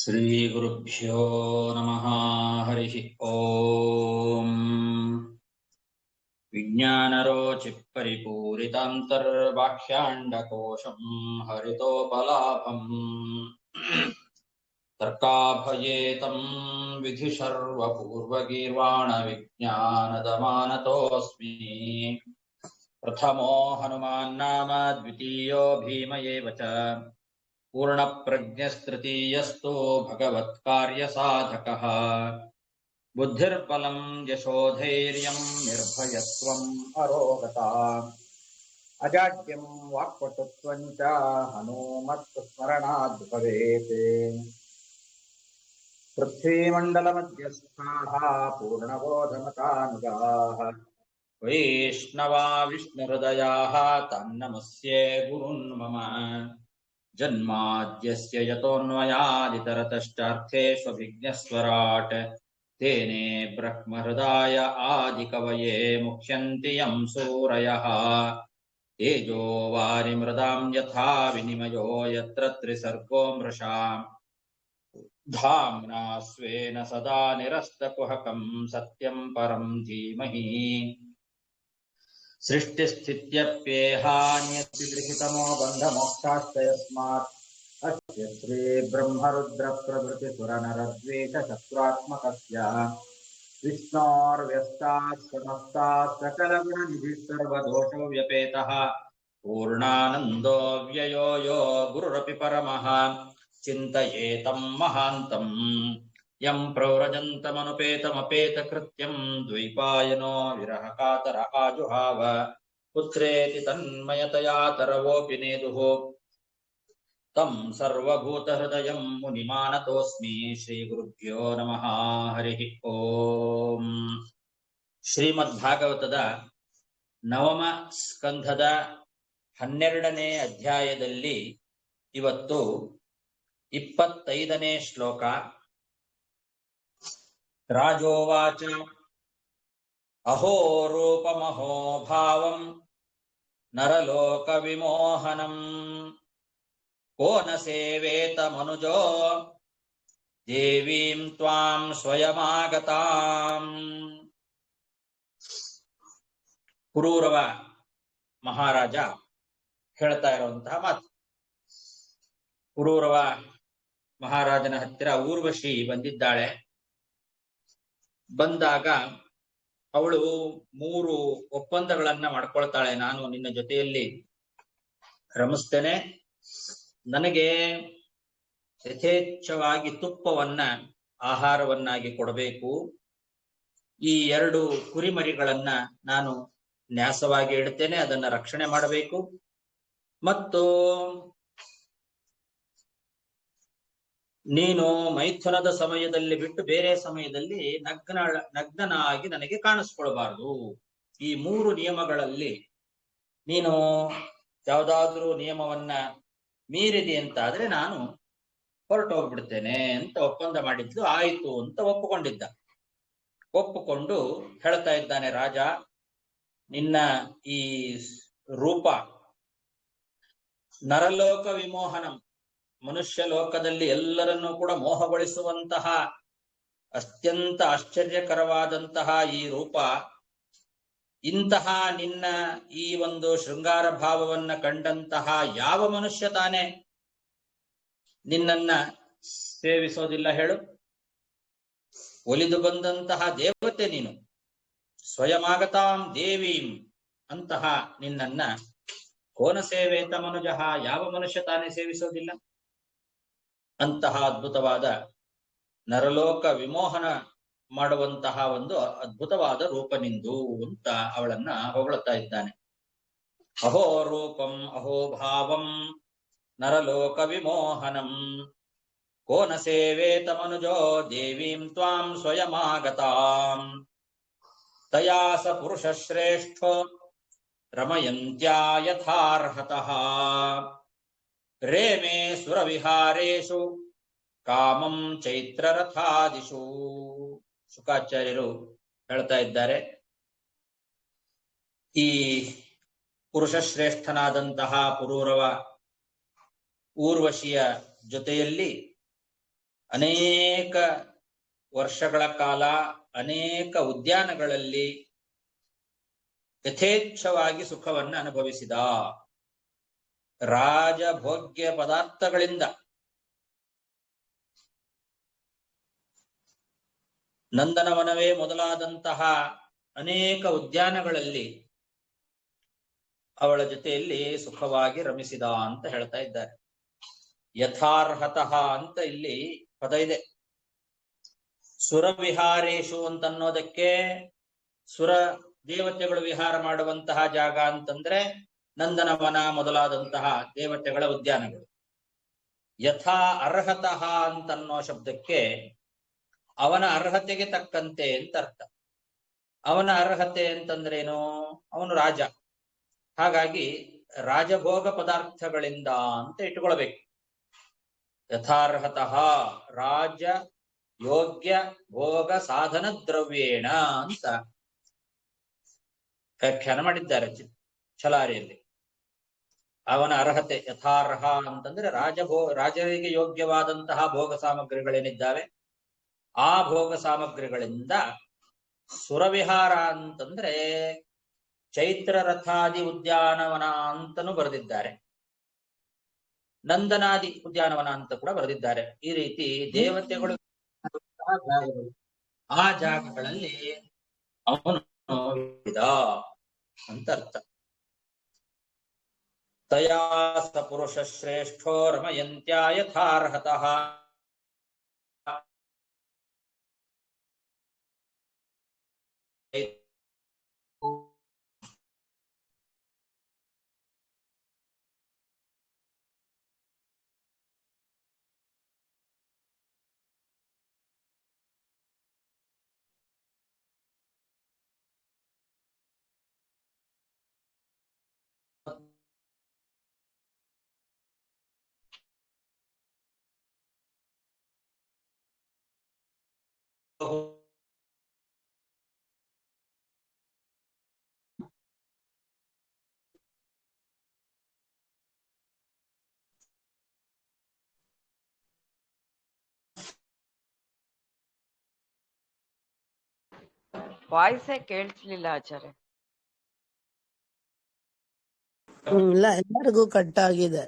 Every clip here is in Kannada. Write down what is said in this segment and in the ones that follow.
ಶ್ರೀಗುರುಭ್ಯೋ ನಮಃ. ಹರಿ ಓಂ. ವಿಜ್ಞಾನರೋಚಿಪರಿಪೂರಿತಾಂತರ್ವಾಕ್ಯಾಂಡಕೋಶಂ ಹರಿತೋಪಲಾಭಂ ತರ್ಕಾಭಯೇತಂ ವಿಧಿ ಸರ್ವಪೂರ್ವಗೀರ್ವಾಣ ವಿಜ್ಞಾನದಮಾನತೋಸ್ಮಿ. ಪ್ರಥಮೋ ಹನುಮಾನ್ ನಾಮ ದ್ವಿತೀಯೋ ಭೀಮ ಏವ ಚ ಪೂರ್ಣಪ್ರಜ್ಞಸ್ತೃತೀಯಸ್ತು ಭಗವತ್ಕಾರ್ಯಸಾಧಕಃ. ಬುದ್ಧಿರ್ಬಲಂ ಯಶೋಧೈರ್ಯಂ ನಿರ್ಭಯತ್ವಂ ಅರೋಗತಾ ಅಜಾಡ್ಯಂ ವಾಕ್ಪಟುತ್ವಂ ಚ ಹನುಮತ್ ಸ್ಮರಣಾದ್ ಭವೇತ್. ಪೃಥ್ವೀಮಂಡಲಮಧ್ಯಸ್ಥಾಃ ಪೂರ್ಣಬೋಧಮತಾನುಗಾಃ ವೈಷ್ಣವಾ ವಿಷ್ಣುಹೃದಯಾಃ ತನ್ನಮಸ್ಯೆ ಗುರುನ್ ಮಮ. ಜನ್ಮಾದ್ಯಸ್ಯ ಯತೋನ್ಮಯಾದಿತರತಶ್ಚಾರ್ಥೇಷ್ವಭಿಜ್ಞಸ್ವರಾಟ್ ತೇನೇ ಬ್ರಹ್ಮಹೃದಾಯ ಆದಿಕವಯೇ ಮುಹ್ಯಂತಿ ಯಂ ಸೂರಯಃ. ತೇಜೋ ವಾರಿಮೃದಾಂ ಯಥಾ ವಿನಿಮಯೋ ಯತ್ರ ತ್ರಿಸರ್ಗೋ ಮೃಷಾ ಧಾಮ್ನಾ ಸ್ವೇನ ಸದಾ ನಿರಸ್ತಕುಹಕಂ ಸತ್ಯಂ ಪರಂ ಧೀಮಹಿ. ಸೃಷ್ಟಿಸ್ಥಿತ್ಯಪ್ಯೇಹಾನ್ಯತಿಗೃಹೀತಮೋ ಬಂಧಮೋಕ್ಷಾಶ್ಚ ಯಸ್ಮಾತ್ ಅಸ್ಯ ಶ್ರೀ ಬ್ರಹ್ಮರುದ್ರ ಪ್ರಭೃತಿ ಸುರನರದ್ವೇಷ ಶತ್ರುತ್ಮಕಸ್ಯ ವಿಷ್ಣೋರ್ವ್ಯಸ್ತಾಃ ಸಮಸ್ತಾಃ ಸಕಲಗುಣನಿಧಿಃ ಸರ್ವದೋಷೋ ವ್ಯಪೇತಃ ಪೂರ್ಣಾನಂದೋ ವ್ಯಯೋ ಯೋ ಗುರುರಪಿ ಪರಮಃ ಚಿಂತಯೇತಂ ಮಹಾಂತಂ. ಯಂ ಪ್ರವ್ರಜಂತಮನುಪೇತಮಪೇತಕೃತ್ಯಂ ದ್ವೈಪಾಯನೋ ವಿರಹ ಕಾತರ ಆಜುಹಾವ. ಪುತ್ರೇತಿ ತನ್ಮಯತಯಾ ತರವೋಪಿ ನೇದುಃ ತಂ ಸರ್ವಭೂತಹೃದಯಂ ಮುನಿಮಾನತೋಸ್ಮಿ. ಶ್ರೀಗುರುಭ್ಯೋ ನಮಃ. ಹರಿ ಓಂ. ಶ್ರೀಮದ್ಭಾಗವತದ ನವಮ ಸ್ಕಂಧದ 12ನೇ ಅಧ್ಯಾಯದಲ್ಲಿ ಇವತ್ತು 25ನೇ ಶ್ಲೋಕ. ರಾಜೋವಾಚ ಅಹೋ ರೂಪಮಹೋ ಭಾವಂ ನರಲೋಕ ವಿಮೋಹನಂ ಕೋ ನ ಸೇವೇತ ಮನುಜೋ ದೇವೀಂ ತ್ವಾಂ ಸ್ವಯಮಾಗತಾಂ. ಪುರೂರವ ಮಹಾರಾಜ ಹೇಳ್ತಾ ಇರುವಂತಹ ಮಾತು. ಪುರೂರವ ಮಹಾರಾಜನ ಹತ್ತಿರ ಊರ್ವಶಿ ಬಂದಿದ್ದಾಳೆ. ಬಂದಾಗ ಅವಳು 3 ಒಪ್ಪಂದಗಳನ್ನ ಮಾಡ್ಕೊಳ್ತಾಳೆ. ನಾನು ನಿನ್ನ ಜೊತೆಯಲ್ಲಿ ರಮಿಸ್ತೇನೆ, ನನಗೆ ಯಥೇಚ್ಛವಾಗಿ ತುಪ್ಪವನ್ನ ಆಹಾರವನ್ನಾಗಿ ಕೊಡಬೇಕು, ಈ 2 ಕುರಿಮರಿಗಳನ್ನ ನಾನು ನ್ಯಾಸವಾಗಿ ಇಡ್ತೇನೆ, ಅದನ್ನ ರಕ್ಷಣೆ ಮಾಡಬೇಕು, ಮತ್ತು ನೀನು ಮೈಥುನದ ಸಮಯದಲ್ಲಿ ಬಿಟ್ಟು ಬೇರೆ ಸಮಯದಲ್ಲಿ ನಗ್ನನಾಗಿ ನನಗೆ ಕಾಣಿಸ್ಕೊಳ್ಬಾರ್ದು. ಈ 3 ನಿಯಮಗಳಲ್ಲಿ ನೀನು ಯಾವುದಾದ್ರೂ ನಿಯಮವನ್ನ ಮೀರಿದಿ ಅಂತಾದ್ರೆ ನಾನು ಹೊರಟೋಗ್ಬಿಡ್ತೇನೆ ಅಂತ ಒಪ್ಪಂದ ಮಾಡಿದ್ಲು. ಆಯಿತು ಅಂತ ಒಪ್ಪಿಕೊಂಡಿದ್ದ. ಒಪ್ಪಿಕೊಂಡು ಹೇಳ್ತಾ ಇದ್ದಾನೆ, ರಾಜ, ನಿನ್ನ ಈ ರೂಪ ನರಲೋಕ ವಿಮೋಹನಂ, ಮನುಷ್ಯ ಲೋಕದಲ್ಲಿ ಎಲ್ಲರನ್ನೂ ಕೂಡ ಮೋಹಗೊಳಿಸುವಂತಹ ಅತ್ಯಂತ ಆಶ್ಚರ್ಯಕರವಾದಂತಹ ಈ ರೂಪ, ಇಂತಹ ನಿನ್ನ ಈ ಒಂದು ಶೃಂಗಾರ ಭಾವವನ್ನ ಕಂಡಂತಹ ಯಾವ ಮನುಷ್ಯ ತಾನೇ ನಿನ್ನನ್ನ ಸೇವಿಸೋದಿಲ್ಲ ಹೇಳು? ಒಲಿದು ಬಂದಂತಹ ದೇವತೆ ನೀನು, ಸ್ವಯಮಾಗತಾಂ ದೇವೀಂ, ಅಂತಹ ನಿನ್ನನ್ನ ಕೋನ ಸೇವೇತ ಮನುಜಃ, ಯಾವ ಮನುಷ್ಯ ತಾನೇ ಸೇವಿಸೋದಿಲ್ಲ? ಅಂತಹ ಅದ್ಭುತವಾದ ನರಲೋಕ ವಿಮೋಹನ ಮಾಡುವಂತಹ ಒಂದು ಅದ್ಭುತವಾದ ರೂಪ ನಿಂದು ಅಂತ ಅವಳನ್ನ ಹೊಗಳುತ್ತಾ ಇದ್ದಾನೆ. ಅಹೋ ರೂಪಂ ಅಹೋ ಭಾವಂ ನರಲೋಕ ವಿಮೋಹನಂ ಕೋನ ಸೇವೇತ ಮನುಜೋ ದೇವೀಂ ತ್ವಾಂ ಸ್ವಯಮಾಗತಾಂ. ತಯಾ ಸ ಪುರುಷ ಶ್ರೇಷ್ಠೋ ರಮಯಂತ್ಯಾ ಯಥಾರ್ಹತಃ ರೇಮೇ ಸುರವಿಹಾರೇಷು ಕಾಮಂ ಚೈತ್ರರಥಾದಿಷು. ಶುಕಾಚಾರ್ಯರು ಹೇಳ್ತಾ ಇದ್ದಾರೆ, ಈ ಪುರುಷಶ್ರೇಷ್ಠನಾದಂತಹ ಪುರೂರವ ಊರ್ವಶಿಯ ಜೊತೆಯಲ್ಲಿ ಅನೇಕ ವರ್ಷಗಳ ಕಾಲ ಅನೇಕ ಉದ್ಯಾನಗಳಲ್ಲಿ ಯಥೇಚ್ಛವಾಗಿ ಸುಖವನ್ನು ಅನುಭವಿಸಿದ. ರಾಜಭೋಗ್ಯ ಪದಾರ್ಥಗಳಿಂದ ನಂದನವನವೇ ಮೊದಲಾದಂತಹ ಅನೇಕ ಉದ್ಯಾನಗಳಲ್ಲಿ ಅವಳ ಜೊತೆಯಲ್ಲಿ ಸುಖವಾಗಿ ರಮಿಸಿದ ಅಂತ ಹೇಳ್ತಾ ಇದ್ದಾರೆ. ಯಥಾರ್ಹತಃ ಅಂತ ಇಲ್ಲಿ ಪದ ಇದೆ. ಸುರವಿಹಾರೇಶು ಅಂತನ್ನೋದಕ್ಕೆ ಸುರ ದೇವತೆಗಳು ವಿಹಾರ ಮಾಡುವಂತಹ ಜಾಗ ಅಂತಂದ್ರೆ ನಂದನವನ ಮೊದಲಾದಂತಹ ದೇವತೆಗಳ ಉದ್ಯಾನಗಳು. ಯಥಾ ಅರ್ಹತಃ ಅಂತನ್ನೋ ಶಬ್ದಕ್ಕೆ ಅವನ ಅರ್ಹತೆಗೆ ತಕ್ಕಂತೆ ಅಂತ ಅರ್ಥ. ಅವನ ಅರ್ಹತೆ ಅಂತಂದ್ರೇನು? ಅವನು ರಾಜ, ಹಾಗಾಗಿ ರಾಜಭೋಗ ಪದಾರ್ಥಗಳಿಂದ ಅಂತ ಇಟ್ಕೊಳ್ಬೇಕು. ಯಥಾರ್ಹತಃ ರಾಜ ಯೋಗ್ಯ ಭೋಗ ಸಾಧನ ದ್ರವ್ಯೇಣ ಅಂತ ವ್ಯಾಖ್ಯಾನ ಮಾಡಿದ್ದಾರೆ ಛಲಾರಿಯಲ್ಲಿ. ಅವನ ಅರ್ಹತೆ ಯಥಾರ್ಹ ಅಂತಂದ್ರೆ ರಾಜರಿಗೆ ಯೋಗ್ಯವಾದಂತಹ ಭೋಗ ಸಾಮಗ್ರಿಗಳೇನಿದ್ದಾವೆ ಆ ಭೋಗ ಸಾಮಗ್ರಿಗಳಿಂದ ಸುರವಿಹಾರ ಅಂತಂದ್ರೆ ಚೈತ್ರ ರಥಾದಿ ಉದ್ಯಾನವನ ಅಂತನೂ ಬರೆದಿದ್ದಾರೆ, ನಂದನಾದಿ ಉದ್ಯಾನವನ ಅಂತ ಕೂಡ ಬರೆದಿದ್ದಾರೆ. ಈ ರೀತಿ ದೇವತೆಗಳು ಆ ಜಾಗಗಳಲ್ಲಿ ಅವನು ಅಂತ ಅರ್ಥ. ತಯಾ ಸ ಪುರುಷ ಶ್ರೇಷ್ಠೋ ರಮಯಂತ್ಯಾ ಯಥಾರ್ಹತಃ ವಾಯ್ಸೇ ಕೇಳಿಸ್ಲಿಲ್ಲ ಆಚಾರ್ಯ. ಇಲ್ಲ, ಎಲ್ಲರಿಗೂ ಕಟ್ ಆಗಿದೆ.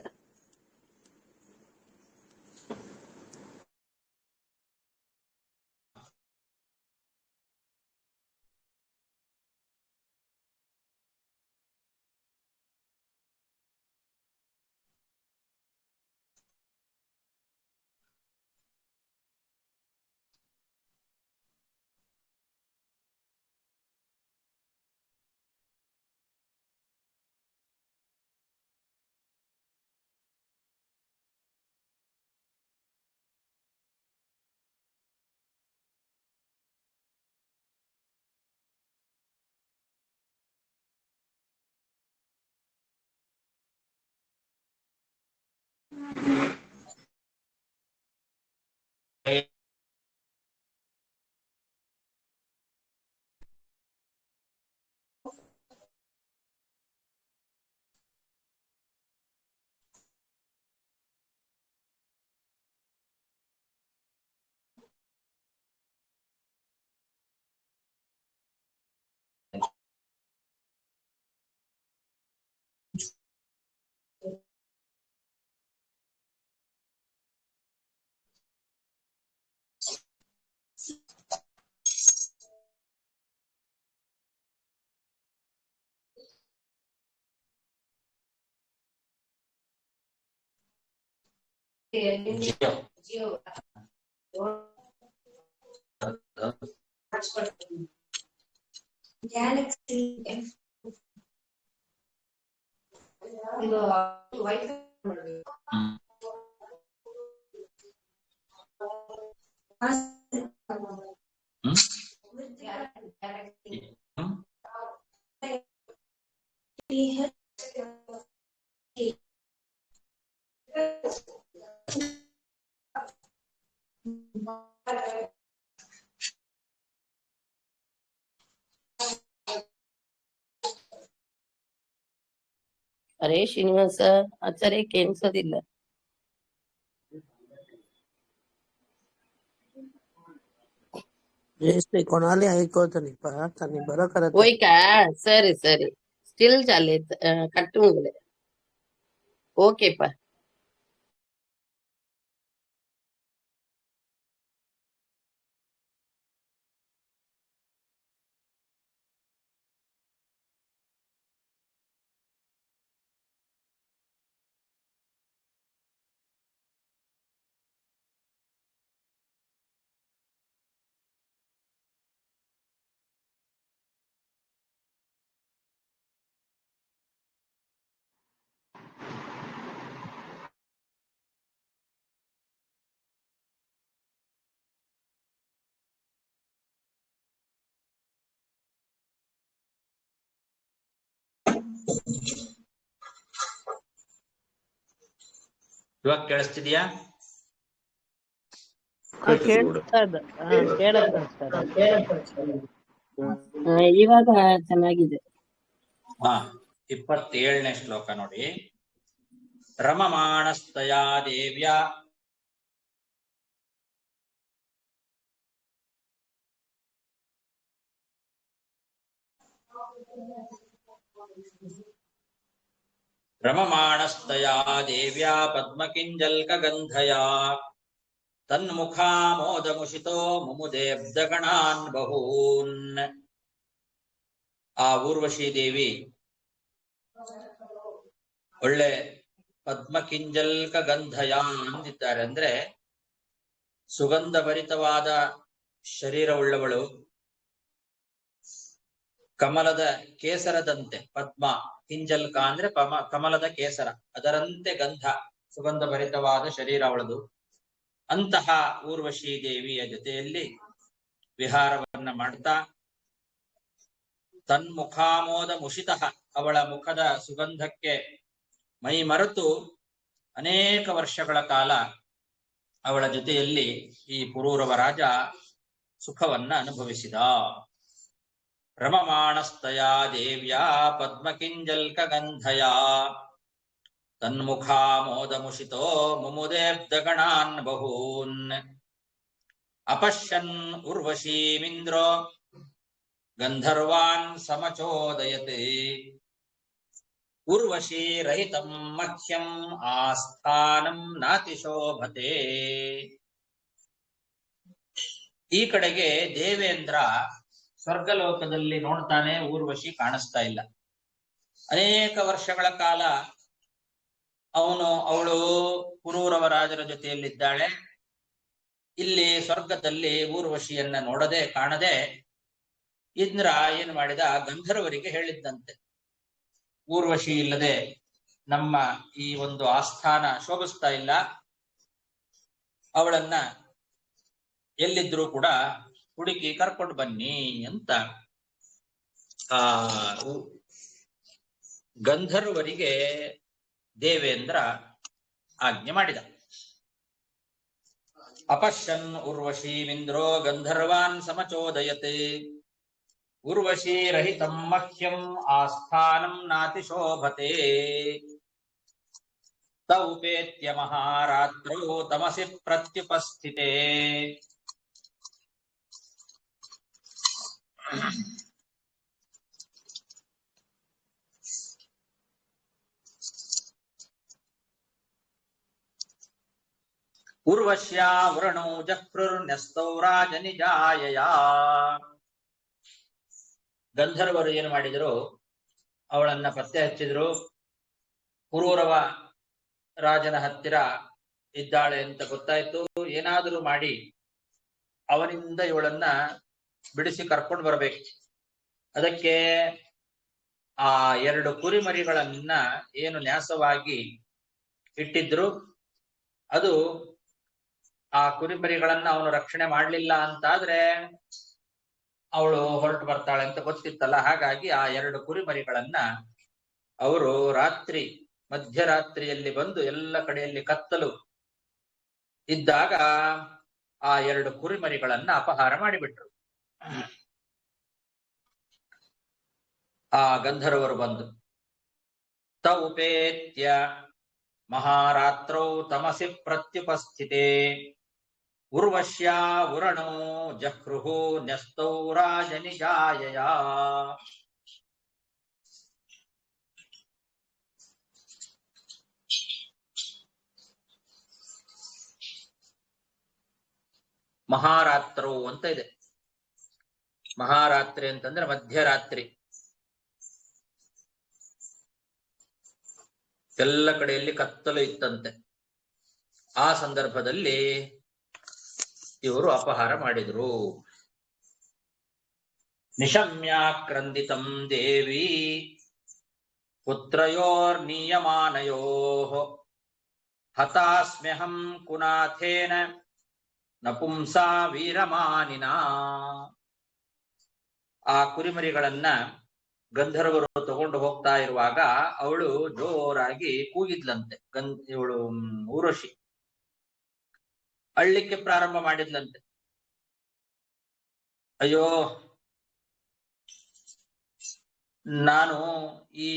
ಅರೇ ಶ್ರೀನಿವಾಸ, ಆಚಾರ್ಯ ಕೇಳಿಸೋದಿಲ್ಲ. జేస్తే కొనాలి అయిపోతుంది తను బరోకరత ఓయిక సರಿ సರಿ ಸ್ಟಿಲ್ ಚಾಲೆ ಕಟ್ಟುಂಗುಲೆ ಓಕೆಪ್ಪ ಇವಾಗ ಕೇಳಿಸ್ತಿದ್ಯಾ? ಕೇಳಿಸ್ತದ ಕೇಳಿಸ್ತದ ಇವಾಗ ಚೆನ್ನಾಗಿದೆ. 27ನೇ ಶ್ಲೋಕ ನೋಡಿ. ರಮಮಾಣಸ್ತಯಾ ದೇವ್ಯಾ ರಮಮಾಣಸ್ತಯಾ ದೇವ್ಯಾ ಪದ್ಮಕಿಂಜಲ್ಕಗಂಧಯಾ ತನ್ಮುಖಾಮೋದಮುಷಿತೋ ಮುಮುದೇಬ್ಧಗಣಾನ್ ಬಹೂನ್. ಆ ಊರ್ವಶಿ ದೇವಿ ಒಳ್ಳೆ ಪದ್ಮಕಿಂಜಲ್ಕ ಗಂಧಯ ಅಂದಿದ್ದಾರೆ. ಅಂದ್ರೆ ಸುಗಂಧ ಭರಿತವಾದ ಶರೀರವುಳ್ಳವಳು, ಕಮಲದ ಕೇಸರದಂತೆ. ಪದ್ಮ ಕಿಂಜಲ್ಕ ಅಂದ್ರೆ ಕಮಲದ ಕೇಸರ, ಅದರಂತೆ ಗಂಧ, ಸುಗಂಧ ಭರಿತವಾದ ಶರೀರ ಅವಳದು. ಅಂತಹ ಊರ್ವಶಿ ದೇವಿಯ ಜೊತೆಯಲ್ಲಿ ವಿಹಾರವನ್ನ ಮಾಡ್ತಾ ತನ್ಮುಖಾಮೋದ ಮುಷಿತಃ, ಅವಳ ಮುಖದ ಸುಗಂಧಕ್ಕೆ ಮೈ ಮರೆತು ಅನೇಕ ವರ್ಷಗಳ ಕಾಲ ಅವಳ ಜೊತೆಯಲ್ಲಿ ಈ ಪುರೂರವ ರಾಜ ಸುಖವನ್ನ ಅನುಭವಿಸಿದ. ರಮಮಾಣಸ್ತಯಾ ದೇವ್ಯಾ ಪದ್ಮಕಿಂಜಲ್ಕ ಗಂಧಯಾ ತನ್ಮುಖಾಮೋದಮುಷಿತೋ ಮುಮುದೇಬ್ಧಗಣಾನ್ ಬಹೂನ್. ಅಪಶ್ಯನ್ ಉರ್ವಶೀಮಿಂದ್ರೋ ಗಂಧರ್ವಾನ್ ಸಮಚೋದಯತೆ. ಉರ್ವಶಿ ರಹಿತಂ ಮಹ್ಯಂ ಆಸ್ಥಾನಂ ನಾತಿಶೋಭತೆ. ಈ ಕಡೆಗೆ ದೇವೇಂದ್ರ ಸ್ವರ್ಗಲೋಕದಲ್ಲಿ ನೋಡ್ತಾನೆ, ಊರ್ವಶಿ ಕಾಣಿಸ್ತಾ ಇಲ್ಲ. ಅನೇಕ ವರ್ಷಗಳ ಕಾಲ ಅವಳು ಪುರೂರವ ರಾಜರ ಜೊತೆಯಲ್ಲಿದ್ದಾಳೆ. ಇಲ್ಲಿ ಸ್ವರ್ಗದಲ್ಲಿ ಊರ್ವಶಿಯನ್ನ ನೋಡದೆ ಕಾಣದೆ ಇಂದ್ರ ಏನ್ ಮಾಡಿದ, ಗಂಧರ್ವರಿಗೆ ಹೇಳಿದ್ದಂತೆ, ಊರ್ವಶಿ ಇಲ್ಲದೆ ನಮ್ಮ ಈ ಒಂದು ಆಸ್ಥಾನ ಶೋಭಿಸ್ತಾ ಇಲ್ಲ, ಅವಳನ್ನ ಎಲ್ಲಿದ್ರೂ ಕೂಡ ಹುಡುಕಿ ಕರ್ಕೊಂಡು ಬನ್ನಿ ಅಂತ ಗಂಧರ್ವರಿಗೆ ದೇವೇಂದ್ರ ಆಜ್ಞೆ ಮಾಡಿದ. ಅಪಶ್ಯನ್ ಉರ್ವಶೀಮಿಂದ್ರೋ ಗಂಧರ್ವಾನ್ ಸಮಚೋದಯತೆ. ಉರ್ವಶಿ ರಹಿತಂ ಮಹ್ಯಂ ಆಸ್ಥಾನಂ ನಾತಿಶೋಭತೆ. ತೌಪೇತ್ಯ ಮಹಾರಾತ್ರೌ ತಮಸಿ ಪ್ರತ್ಯುಪಸ್ಥಿತೆ. ಉರ್ವಶ್ಯಾ ವೃಣೌ ಜಕ್ರುರ್ನ್ಯಸ್ತೌ ರಾಜನಿಜಾಯಯಾ. ಗಂಧರ್ವರು ಏನು ಮಾಡಿದ್ರು, ಅವಳನ್ನ ಪತ್ತೆ ಹಚ್ಚಿದ್ರು. ಪುರೂರವ ರಾಜನ ಹತ್ತಿರ ಇದ್ದಾಳೆ ಅಂತ ಗೊತ್ತಾಯ್ತು. ಏನಾದರೂ ಮಾಡಿ ಅವನಿಂದ ಇವಳನ್ನ ಬಿಡಿಸಿ ಕರ್ಕೊಂಡು ಬರ್ಬೇಕು. ಅದಕ್ಕೆ ಆ 2 ಕುರಿಮರಿಗಳನ್ನ ಏನು ನ್ಯಾಸವಾಗಿ ಇಟ್ಟಿದ್ರು, ಅದು ಆ ಕುರಿಮರಿಗಳನ್ನ ಅವನು ರಕ್ಷಣೆ ಮಾಡ್ಲಿಲ್ಲ ಅಂತಾದ್ರೆ ಅವಳು ಹೊರಟು ಬರ್ತಾಳೆ ಅಂತ ಗೊತ್ತಿತ್ತಲ್ಲ. ಹಾಗಾಗಿ ಆ 2 ಕುರಿಮರಿಗಳನ್ನ ಅವರು ಮಧ್ಯರಾತ್ರಿಯಲ್ಲಿ ಬಂದು, ಎಲ್ಲ ಕಡೆಯಲ್ಲಿ ಕತ್ತಲು ಇದ್ದಾಗ ಆ 2 ಕುರಿಮರಿಗಳನ್ನ ಅಪಹಾರ ಮಾಡಿಬಿಟ್ರು. ಆ ಗಂಧರ್ವರು ಬಂದು ತೌಪೇತ್ಯ ಮಹಾರಾತ್ರೌ ತಮಸಿ ಪ್ರತ್ಯುಪಸ್ಥಿತೆ. ಉರ್ವಶ್ಯಾ ಉರಣೋ ಜಹೃಹು ನ್ಯಸ್ತೌ ರಾಜನಿಜಾಯಯ. ಮಹಾರಾತ್ರವು ಅಂತ ಇದೆ. ಮಹಾರಾತ್ರಿ ಅಂತಂದ್ರೆ ಮಧ್ಯರಾತ್ರಿ. ಎಲ್ಲ ಕಡೆಯಲ್ಲಿ ಕತ್ತಲು ಇತ್ತಂತೆ. ಆ ಸಂದರ್ಭದಲ್ಲಿ ಇವರು ಅಪಹಾರ ಮಾಡಿದ್ರು. ನಿಶಮ್ಯಾಕ್ರಂದಿತಂ ದೇವಿ ಪುತ್ರಯೋರ್ನೀಯಮಾನಯೋಃ ಹತಾಸ್ಮ್ಯಹಂ ಕುನಾಥೇನ ನಪುಂಸಾ ವೀರಮಾನಿನಾ. ಆ ಕುರಿಮರಿಗಳನ್ನ ಗಂಧರ್ವರು ತಗೊಂಡು ಹೋಗ್ತಾ ಇರುವಾಗ ಅವಳು ಜೋರಾಗಿ ಕೂಗಿದ್ಲಂತೆ. ಇವಳು ಊರ್ವಶಿ ಅಳ್ಳಿಕ್ಕೆ ಪ್ರಾರಂಭ ಮಾಡಿದ್ಲಂತೆ. ಅಯ್ಯೋ, ನಾನು ಈ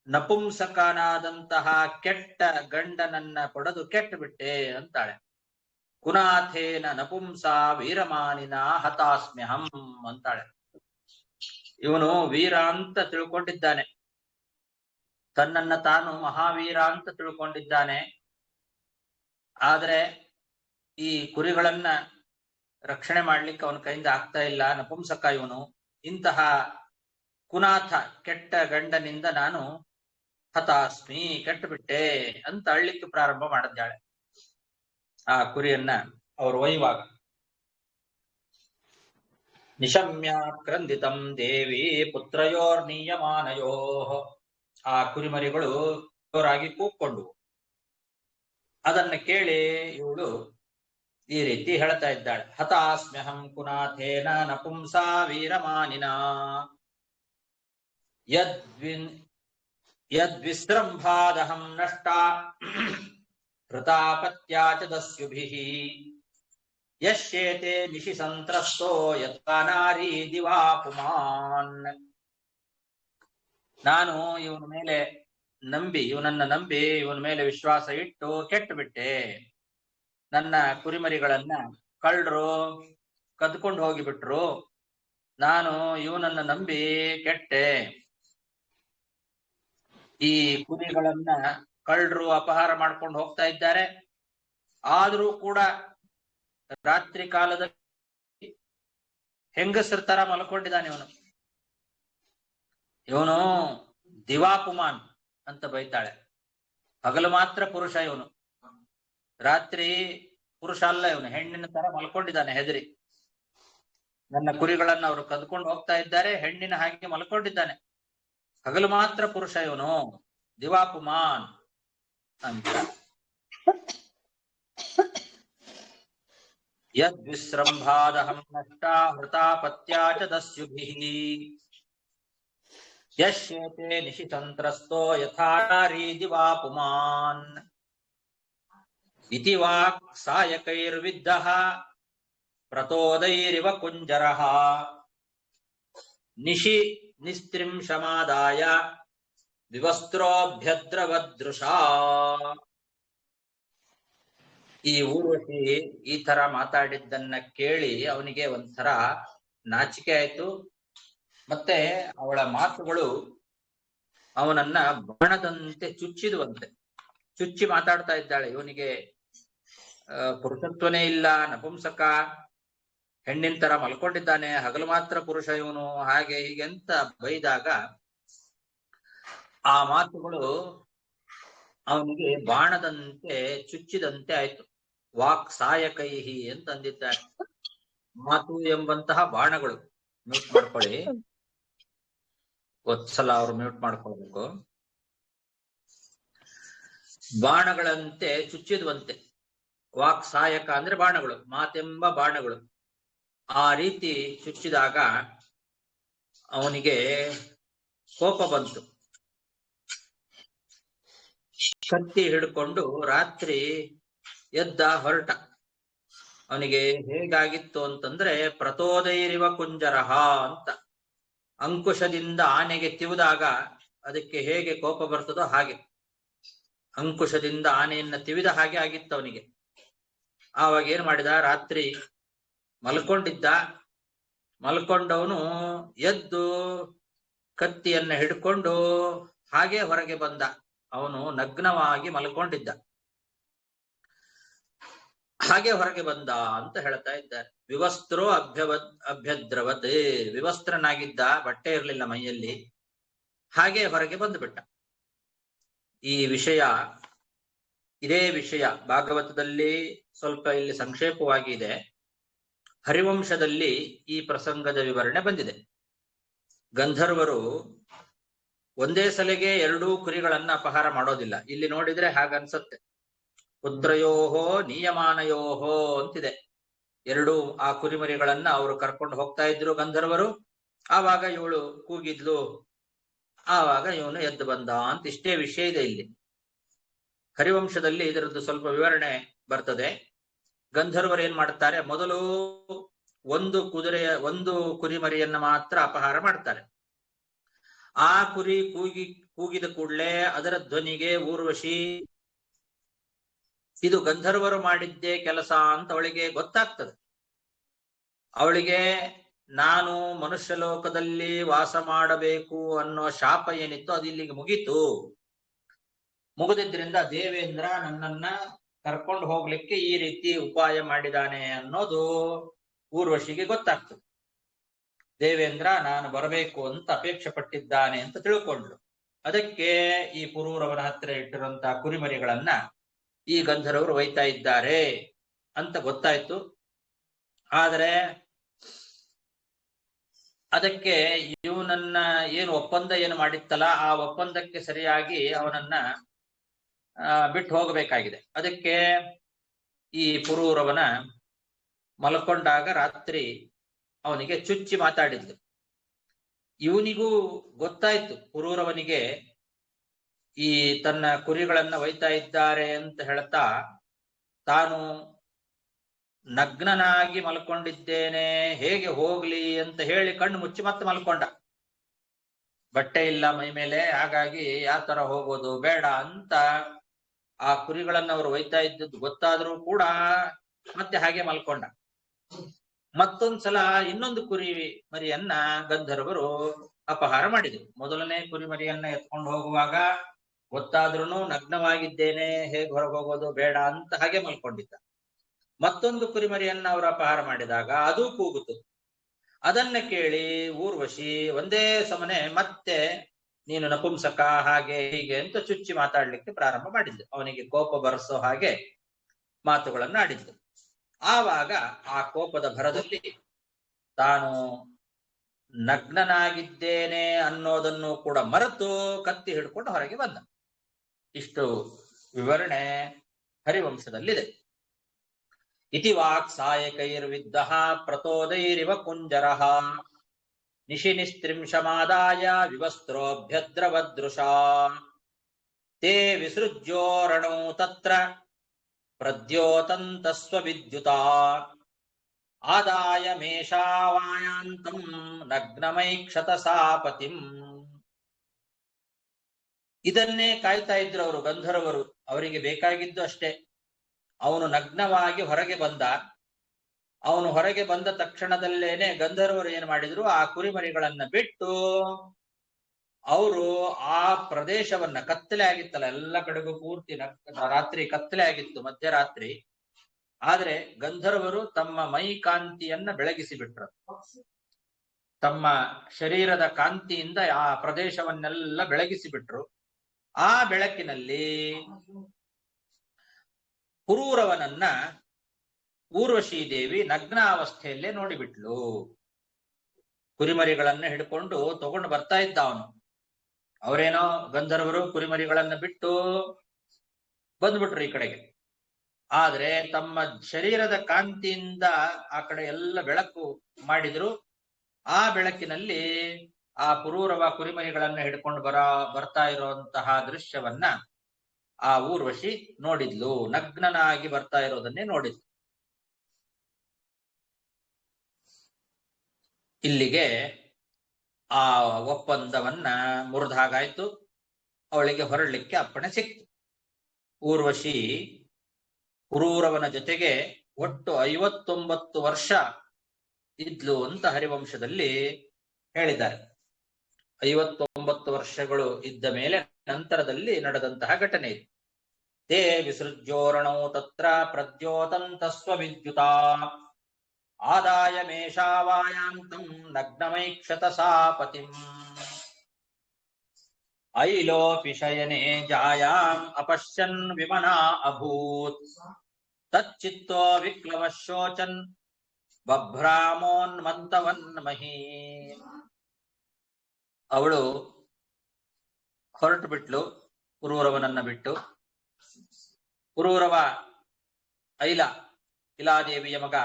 ನಪುಂಸಕನಾದಂತಹ ಕೆಟ್ಟ ಗಂಡನನ್ನ ಪಡೆದು ಕೆಟ್ಟು ಬಿಟ್ಟೆ ಅಂತಾಳೆ. ಕುನಾಥೇನ ನಪುಂಸಾ ವೀರಮಾನಿನ ಹತಾಸ್ಮ್ಯಹಂ ಅಂತಾಳೆ. ಇವನು ವೀರ ಅಂತ ತಿಳ್ಕೊಂಡಿದ್ದಾನೆ, ತನ್ನನ್ನ ತಾನು ಮಹಾವೀರ ಅಂತ ತಿಳ್ಕೊಂಡಿದ್ದಾನೆ. ಆದ್ರೆ ಈ ಕುರಿಗಳನ್ನ ರಕ್ಷಣೆ ಮಾಡ್ಲಿಕ್ಕೆ ಅವನ ಕೈಯಿಂದ ಆಗ್ತಾ ಇಲ್ಲ. ನಪುಂಸಕ ಇವನು. ಇಂತಹ ಕುನಾಥ ಕೆಟ್ಟ ಗಂಡನಿಂದ ನಾನು ಹತಾಸ್ಮಿ, ಕೆಟ್ಟು ಬಿಟ್ಟೆ ಅಂತ ಅಳ್ಲಿಕ್ಕೆ ಪ್ರಾರಂಭ ಮಾಡಿದ್ದಾಳೆ. ಆ ಕುರಿಯನ್ನ ಅವರು ಒಯ್ಯುವಾಗ ನಿಶಮ್ಯ ಕ್ರಂದಿತಂ ದೇವಿ ಪುತ್ರಯೋರ್ನೀಯಮಾನಯೋ. ಆ ಕುರಿಮರಿಗಳು ಜೋರಾಗಿ ಕೂಗ್ಕೊಂಡು ಅದನ್ನ ಕೇಳಿ ಇವಳು ಈ ರೀತಿ ಹೇಳ್ತಾ ಇದ್ದಾಳೆ. ಹತಾಸ್ಮ್ಯಹಂ ಕುನಾಥೇನ ನಪುಂಸಾ ವೀರಮಾನಿನ ಯದ್ವಿಸ್ರಂಭಾದಹಂ ನಷ್ಟ ಪ್ರತಾಪತ್ಯಾಚ ದಸ್ಯುಭಿಃ ಯಶ್ಯೇತೆ ನಿಶಿ ಸಂತ್ರಸ್ತೋ ಯಥಾ ನಾರೀ ದಿವಾ ಪುಮಾನ್. ನಾನು ಇವನನ್ನ ನಂಬಿ ಇವನ ಮೇಲೆ ವಿಶ್ವಾಸ ಇಟ್ಟು ಕೆಟ್ಟು ಬಿಟ್ಟೆ. ನನ್ನ ಕುರಿಮರಿಗಳನ್ನ ಕಳ್ಳರು ಕದ್ಕೊಂಡು ಹೋಗಿಬಿಟ್ರು. ನಾನು ಇವನನ್ನ ನಂಬಿ ಕೆಟ್ಟೆ. ಈ ಕುರಿಗಳನ್ನ ಕಳ್ಳರು ಅಪಹಾರ ಮಾಡ್ಕೊಂಡು ಹೋಗ್ತಾ ಇದ್ದಾರೆ. ಆದ್ರೂ ಕೂಡ ರಾತ್ರಿ ಕಾಲದಲ್ಲಿ ಹೆಂಗಸರ ತರ ಮಲ್ಕೊಂಡಿದ್ದಾನೆ ಇವನು ದಿವಾಪುಮಾನ್ ಅಂತ ಬೈತಾಳೆ. ಹಗಲು ಮಾತ್ರ ಪುರುಷ ಇವನು, ರಾತ್ರಿ ಪುರುಷ ಅಲ್ಲ ಇವನು. ಹೆಣ್ಣಿನ ತರ ಮಲ್ಕೊಂಡಿದ್ದಾನೆ ಹೆದರಿ. ನನ್ನ ಕುರಿಗಳನ್ನ ಅವರು ಕದ್ಕೊಂಡು ಹೋಗ್ತಾ ಇದ್ದಾರೆ, ಹೆಣ್ಣಿನ ಹಾಗೆ ಮಲ್ಕೊಂಡಿದ್ದಾನೆ. ಹಗಲು ಮಾತ್ರ ಪುರುಷ ಇವನು, ದಿವಾಪುಮಾನ್ ಅಂತ. ಯದ್ವಿಸ್ರಂಭಾದಹಂ ನಷ್ಟಾ ಹೃತಾಪತ್ಯಾಚ ದಸ್ಯುಭಿಃ ಯಶ್ಯೇತೆ ನಿಶಿ ಸಂತ್ರಸ್ತೋ ಯಥಾ ನಾರೀ ದಿವಾ ಪುಮಾನ್ ಇತಿ ವಾಕ್ ಸಾಯಕೈರ್ವಿದ್ದಃ ಪ್ರತೋದೈರಿವ ಕುಂಜರಃ ನಿಶಿ ನಿಸ್ತ್ರಿಂಶಮಾದಾಯ ವಿವಸ್ತ್ರೋಭ್ಯದ್ರವದೃಶಾ. ಈ ಊರ್ವಶಿ ಈ ತರ ಮಾತಾಡಿದ್ದನ್ನ ಕೇಳಿ ಅವನಿಗೆ ಒಂಥರ ನಾಚಿಕೆ ಆಯ್ತು. ಮತ್ತೆ ಅವಳ ಮಾತುಗಳು ಅವನನ್ನ ಬಾಣದಂತೆ ಚುಚ್ಚಿದುವಂತೆ. ಚುಚ್ಚಿ ಮಾತಾಡ್ತಾ ಇದ್ದಾಳೆ. ಇವನಿಗೆ ಪುರುಷತ್ವನೇ ಇಲ್ಲ, ನಪುಂಸಕ, ಹೆಣ್ಣಿನ ತರ ಮಲ್ಕೊಂಡಿದ್ದಾನೆ, ಹಗಲು ಮಾತ್ರ ಪುರುಷ ಇವನು, ಹಾಗೆ ಹೀಗೆ ಅಂತ ಬೈದಾಗ ಆ ಮಾತುಗಳು ಅವನಿಗೆ ಬಾಣದಂತೆ ಚುಚ್ಚಿದಂತೆ ಆಯ್ತು. ವಾಕ್ ಸಾಯಕೈಹಿ ಅಂತ ಅಂದಿದ್ದಾನೆ. ಮಾತು ಎಂಬಂತಹ ಬಾಣಗಳು. ಮ್ಯೂಟ್ ಮಾಡ್ಕೊಳ್ಳಿ, ಒತ್ಸಲ ಅವ್ರು ಮ್ಯೂಟ್ ಮಾಡ್ಕೊಳ್ಬೇಕು. ಬಾಣಗಳಂತೆ ಚುಚ್ಚಿದುವಂತೆ. ವಾಕ್ ಸಾಯಕ ಅಂದ್ರೆ ಬಾಣಗಳು, ಮಾತೆಂಬ ಬಾಣಗಳು. ಆ ರೀತಿ ಚುಚ್ಚಿದಾಗ ಅವನಿಗೆ ಕೋಪ ಬಂತು. ಕತ್ತಿ ಹಿಡ್ಕೊಂಡು ರಾತ್ರಿ ಎದ್ದ ಹೊರಟ. ಅವನಿಗೆ ಹೇಗಾಗಿತ್ತು ಅಂತಂದ್ರೆ ಪ್ರತೋದೈರಿವ ಕುಂಜರಹ ಅಂತ. ಅಂಕುಶದಿಂದ ಆನೆಗೆ ತಿವಿದಾಗ ಅದಕ್ಕೆ ಹೇಗೆ ಕೋಪ ಬರ್ತದೋ ಹಾಗೆ, ಅಂಕುಶದಿಂದ ಆನೆಯನ್ನ ತಿವಿದ ಹಾಗೆ ಆಗಿತ್ತು ಅವನಿಗೆ. ಆವಾಗ ಏನ್ ಮಾಡಿದ, ರಾತ್ರಿ ಮಲ್ಕೊಂಡವನು ಎದ್ದು ಕತ್ತಿಯನ್ನ ಹಿಡ್ಕೊಂಡು ಹಾಗೆ ಹೊರಗೆ ಬಂದ. ಅವನು ನಗ್ನವಾಗಿ ಮಲ್ಕೊಂಡಿದ್ದ, ಹಾಗೆ ಹೊರಗೆ ಬಂದ ಅಂತ ಹೇಳ್ತಾ ಇದ್ದಾರೆ. ವಿವಸ್ತ್ರೋ ಅಭ್ಯದ್ರವತ್, ವಿವಸ್ತ್ರನಾಗಿದ್ದ, ಬಟ್ಟೆ ಇರಲಿಲ್ಲ ಮೈಯಲ್ಲಿ, ಹಾಗೆ ಹೊರಗೆ ಬಂದುಬಿಟ್ಟ. ಇದೇ ವಿಷಯ ಭಾಗವತದಲ್ಲಿ ಸ್ವಲ್ಪ ಇಲ್ಲಿ ಸಂಕ್ಷೇಪವಾಗಿ ಇದೆ. ಹರಿವಂಶದಲ್ಲಿ ಈ ಪ್ರಸಂಗದ ವಿವರಣೆ ಬಂದಿದೆ. ಗಂಧರ್ವರು ಒಂದೇ ಸಲಿಗೆ 2 ಕುರಿಗಳನ್ನ ಅಪಹಾರ ಮಾಡೋದಿಲ್ಲ. ಇಲ್ಲಿ ನೋಡಿದ್ರೆ ಹಾಗನ್ಸತ್ತೆ. ಪುತ್ರಯೋಹೋ ನಿಯಮಾನಯೋಹೋ ಅಂತಿದೆ. 2 ಆ ಕುರಿಮರಿಗಳನ್ನ ಅವರು ಕರ್ಕೊಂಡು ಹೋಗ್ತಾ ಇದ್ರು ಗಂಧರ್ವರು. ಆವಾಗ ಇವಳು ಕೂಗಿದ್ಲು, ಆವಾಗ ಇವನು ಎದ್ದು ಬಂದ ಅಂತ ಇಷ್ಟೇ ವಿಷಯ ಇದೆ ಇಲ್ಲಿ. ಹರಿವಂಶದಲ್ಲಿ ಇದರದ್ದು ಸ್ವಲ್ಪ ವಿವರಣೆ ಬರ್ತದೆ. ಗಂಧರ್ವರು ಏನ್ ಮಾಡ್ತಾರೆ, ಮೊದಲು ಒಂದು ಕುರಿಮರಿಯನ್ನ ಮಾತ್ರ ಅಪಹಾರ ಮಾಡ್ತಾರೆ. ಆ ಕುರಿ ಕೂಗಿದ ಕೂಡಲೇ ಅದರ ಧ್ವನಿಗೆ ಊರ್ವಶಿ ಇದು ಗಂಧರ್ವರು ಮಾಡಿದ್ದೇ ಕೆಲಸ ಅಂತ ಅವಳಿಗೆ ಗೊತ್ತಾಗ್ತದೆ. ಅವಳಿಗೆ ನಾನು ಮನುಷ್ಯ ಲೋಕದಲ್ಲಿ ವಾಸ ಮಾಡಬೇಕು ಅನ್ನೋ ಶಾಪ ಏನಿತ್ತು ಅದು ಇಲ್ಲಿಗೆ ಮುಗೀತು. ಮುಗಿದಿದ್ರಿಂದ ದೇವೇಂದ್ರ ನನ್ನನ್ನ ಕರ್ಕೊಂಡು ಹೋಗ್ಲಿಕ್ಕೆ ಈ ರೀತಿ ಉಪಾಯ ಮಾಡಿದಾನೆ ಅನ್ನೋದು ಊರ್ವಶಿಗೆ ಗೊತ್ತಾಗ್ತದೆ. ದೇವೇಂದ್ರ ನಾನು ಬರಬೇಕು ಅಂತ ಅಪೇಕ್ಷೆ ಪಟ್ಟಿದ್ದಾನೆ ಅಂತ ತಿಳ್ಕೊಂಡ್ರು. ಅದಕ್ಕೆ ಈ ಪುರೂರವನ ಹತ್ರ ಇಟ್ಟಿರುವಂತಹ ಕುರಿಮರಿಗಳನ್ನ ಈ ಗಂಧರ್ವರು ಒಯ್ತಾ ಇದ್ದಾರೆ ಅಂತ ಗೊತ್ತಾಯ್ತು. ಆದರೆ ಅದಕ್ಕೆ ಇವನನ್ನ ಒಪ್ಪಂದ ಏನು ಮಾಡಿತ್ತಲ್ಲ, ಆ ಒಪ್ಪಂದಕ್ಕೆ ಸರಿಯಾಗಿ ಅವನನ್ನ ಬಿಟ್ಟು ಹೋಗಬೇಕಾಗಿದೆ. ಅದಕ್ಕೆ ಈ ಪುರೂರವನ ಮಲ್ಕೊಂಡಾಗ ರಾತ್ರಿ ಅವನಿಗೆ ಚುಚ್ಚಿ ಮಾತಾಡಿದ್ಲು. ಇವನಿಗೂ ಗೊತ್ತಾಯ್ತು, ಪುರೂರವನಿಗೆ ಈ ತನ್ನ ಕುರಿಗಳನ್ನ ಒಯ್ತಾ ಇದ್ದಾರೆ ಅಂತ ಹೇಳ್ತಾ ತಾನು ನಗ್ನನಾಗಿ ಮಲ್ಕೊಂಡಿದ್ದೇನೆ, ಹೇಗೆ ಹೋಗ್ಲಿ ಅಂತ ಹೇಳಿ ಕಣ್ಣು ಮುಚ್ಚಿ ಮತ್ತೆ ಮಲ್ಕೊಂಡ. ಬಟ್ಟೆ ಇಲ್ಲ ಮೈ ಮೇಲೆ, ಹಾಗಾಗಿ ಯಾವ ತರ ಹೋಗೋದು ಬೇಡ ಅಂತ ಆ ಕುರಿಗಳನ್ನ ಅವರು ಒಯ್ತಾ ಇದ್ದದ್ದು ಗೊತ್ತಾದ್ರೂ ಕೂಡ ಮತ್ತೆ ಹಾಗೆ ಮಲ್ಕೊಂಡ. ಮತ್ತೊಂದ್ಸಲ ಇನ್ನೊಂದು ಕುರಿ ಮರಿಯನ್ನ ಗಂಧರ್ವರು ಅಪಹಾರ ಮಾಡಿದ್ರು. ಮೊದಲನೇ ಕುರಿ ಮರಿಯನ್ನ ಎತ್ಕೊಂಡು ಹೋಗುವಾಗ ಗೊತ್ತಾದ್ರೂ ನಗ್ನವಾಗಿದ್ದೇನೆ, ಹೇಗೆ ಹೊರಗೆ ಹೋಗೋದು ಬೇಡ ಅಂತ ಹಾಗೆ ಮಲ್ಕೊಂಡಿದ್ದ. ಮತ್ತೊಂದು ಕುರಿಮರಿಯನ್ನ ಅವರು ಅಪಹಾರ ಮಾಡಿದಾಗ ಅದು ಕೂಗುತು. ಅದನ್ನ ಕೇಳಿ ಊರ್ವಶಿ ಒಂದೇ ಸಮನೆ ಮತ್ತೆ ನೀನು ನಪುಂಸಕ ಹಾಗೆ ಹೀಗೆ ಅಂತ ಚುಚ್ಚಿ ಮಾತಾಡ್ಲಿಕ್ಕೆ ಪ್ರಾರಂಭ ಮಾಡಿದ್ಲು. ಅವನಿಗೆ ಕೋಪ ಬರೆಸೋ ಹಾಗೆ ಮಾತುಗಳನ್ನು ಆಡಿದ್ಲು. ಆವಾಗ ಆ ಕೋಪದ ಭರದಲ್ಲಿ ತಾನು ನಗ್ನನಾಗಿದ್ದೇನೆ ಅನ್ನೋದನ್ನು ಕೂಡ ಮರೆತು ಕತ್ತಿ ಹಿಡ್ಕೊಂಡು ಹೊರಗೆ ಬಂದ. ಇಷ್ಟು ವಿವರಣೆ ಹರಿವಂಶದಲ್ಲಿದೆ. ಇತಿ ವಾಕ್ ಸಾಯಕೈರ್ವಿದ್ಧ ಪ್ರತೋದೈರಿವ ಕುಂಜರಃ ನಿಶಿ ನಿಸ್ತ್ರಿಂಶಮಾದಾಯ ವಿವಸ್ತ್ರೋಭ್ಯದ್ರವದೃಶಾ ತೇ ವಿಸೃಜ್ಯೋರಣೌ ತತ್ರ ಪ್ರದ್ಯೋತಂತಸ್ವ ವಿದ್ಯುತಾ ಆದಾಯ ಮೇಷಾವಾಯಾಂತಂ ನಗ್ನಮೈಕ್ಷತ ಸಾಪತಿಂ. ಇದನ್ನೇ ಕಾಯ್ತಾ ಇದ್ರು ಅವರು ಗಂಧರ್ವರು. ಅವರಿಗೆ ಬೇಕಾಗಿದ್ದು ಅಷ್ಟೇ, ಅವನು ನಗ್ನವಾಗಿ ಹೊರಗೆ ಬಂದ. ಅವನು ಹೊರಗೆ ಬಂದ ತಕ್ಷಣದಲ್ಲೇನೆ ಗಂಧರ್ವರು ಏನ್ ಮಾಡಿದ್ರು, ಆ ಕುರಿಮರಿಗಳನ್ನ ಬಿಟ್ಟು ಅವರು ಆ ಪ್ರದೇಶವನ್ನ, ಕತ್ತಲೆ ಆಗಿತ್ತಲ್ಲ ಎಲ್ಲ ಕಡೆಗೂ ಪೂರ್ತಿ ರಾತ್ರಿ ಕತ್ತಲೆ ಆಗಿತ್ತು, ಮಧ್ಯರಾತ್ರಿ. ಆದ್ರೆ ಗಂಧರ್ವರು ತಮ್ಮ ಮೈ ಕಾಂತಿಯನ್ನ ಬೆಳಗಿಸಿ ಬಿಟ್ರು. ತಮ್ಮ ಶರೀರದ ಕಾಂತಿಯಿಂದ ಆ ಪ್ರದೇಶವನ್ನೆಲ್ಲ ಬೆಳಗಿಸಿ ಬಿಟ್ರು. ಆ ಬೆಳಕಿನಲ್ಲಿ ಪುರೂರವನನ್ನ ಊರ್ವಶೀ ದೇವಿ ನಗ್ನ ಅವಸ್ಥೆಯಲ್ಲೇ ನೋಡಿಬಿಟ್ಲು. ಕುರಿಮರಿಗಳನ್ನ ಹಿಡ್ಕೊಂಡು ತಗೊಂಡು ಬರ್ತಾ ಇದ್ದ ಅವನು. ಅವರೇನೋ ಗಂಧರ್ವರು ಕುರಿಮರಿಗಳನ್ನ ಬಿಟ್ಟು ಬಂದ್ಬಿಟ್ರು ಈ ಕಡೆಗೆ. ಆದ್ರೆ ತಮ್ಮ ಶರೀರದ ಕಾಂತಿಯಿಂದ ಆ ಕಡೆ ಎಲ್ಲ ಬೆಳಕು ಮಾಡಿದ್ರು. ಆ ಬೆಳಕಿನಲ್ಲಿ ಆ ಪುರೂರವ ಕುರಿಮರಿಗಳನ್ನ ಹಿಡ್ಕೊಂಡು ಬರ್ತಾ ಇರುವಂತಹ ದೃಶ್ಯವನ್ನ ಆ ಊರ್ವಶಿ ನೋಡಿದ್ಲು. ನಗ್ನನಾಗಿ ಬರ್ತಾ ಇರೋದನ್ನೇ ನೋಡಿದ್ಲು. ಇಲ್ಲಿಗೆ ಆ ಒಪ್ಪಂದವನ್ನ ಮುರಿದಾಗಾಯ್ತು. ಅವಳಿಗೆ ಹೊರಡ್ಲಿಕ್ಕೆ ಅಪ್ಪಣೆ ಸಿಕ್ತು. ಊರ್ವಶಿ ಪುರೂರವನ ಜೊತೆಗೆ ಒಟ್ಟು 59 ವರ್ಷ ಇದ್ಲು ಅಂತ ಹರಿವಂಶದಲ್ಲಿ ಹೇಳಿದ್ದಾರೆ. 59 ವರ್ಷಗಳು ಇದ್ದ ಮೇಲೆ ನಂತರದಲ್ಲಿ ನಡೆದಂತಹ ಘಟನೆ ಇದು. ತೇ ವಿಸೃಜ್ಯೋರಣೌ ತತ್ರ ಪ್ರದ್ಯೋತಂತಸ್ವ ವಿದ್ಯುತ ಆದಾಯ ಮೇಷಾವಾಯಾಂತಂ ನಗ್ನಮೈಕ್ಷತ ಸಾ ಪತಿಂ ಐಲೋಪಿ ಶಯನೆ ಜಾಯಾಂ ಅಪಶ್ಯನ್ ವಿಮನಾ ಅಭೂತ್ ತಚ್ಚಿತ್ತೋ ವಿಕ್ಲವಶೋಚನ್ ಬಭ್ರಾಮೋನ್ಮತ್ತವನ್ ಮಹೀ. ಅವಳು ಹೊರಟು ಬಿಟ್ಲು ಪುರೂರವನನ್ನ ಬಿಟ್ಟು. ಪುರೂರವ ಇಲಾದೇವಿಯ ಮಗ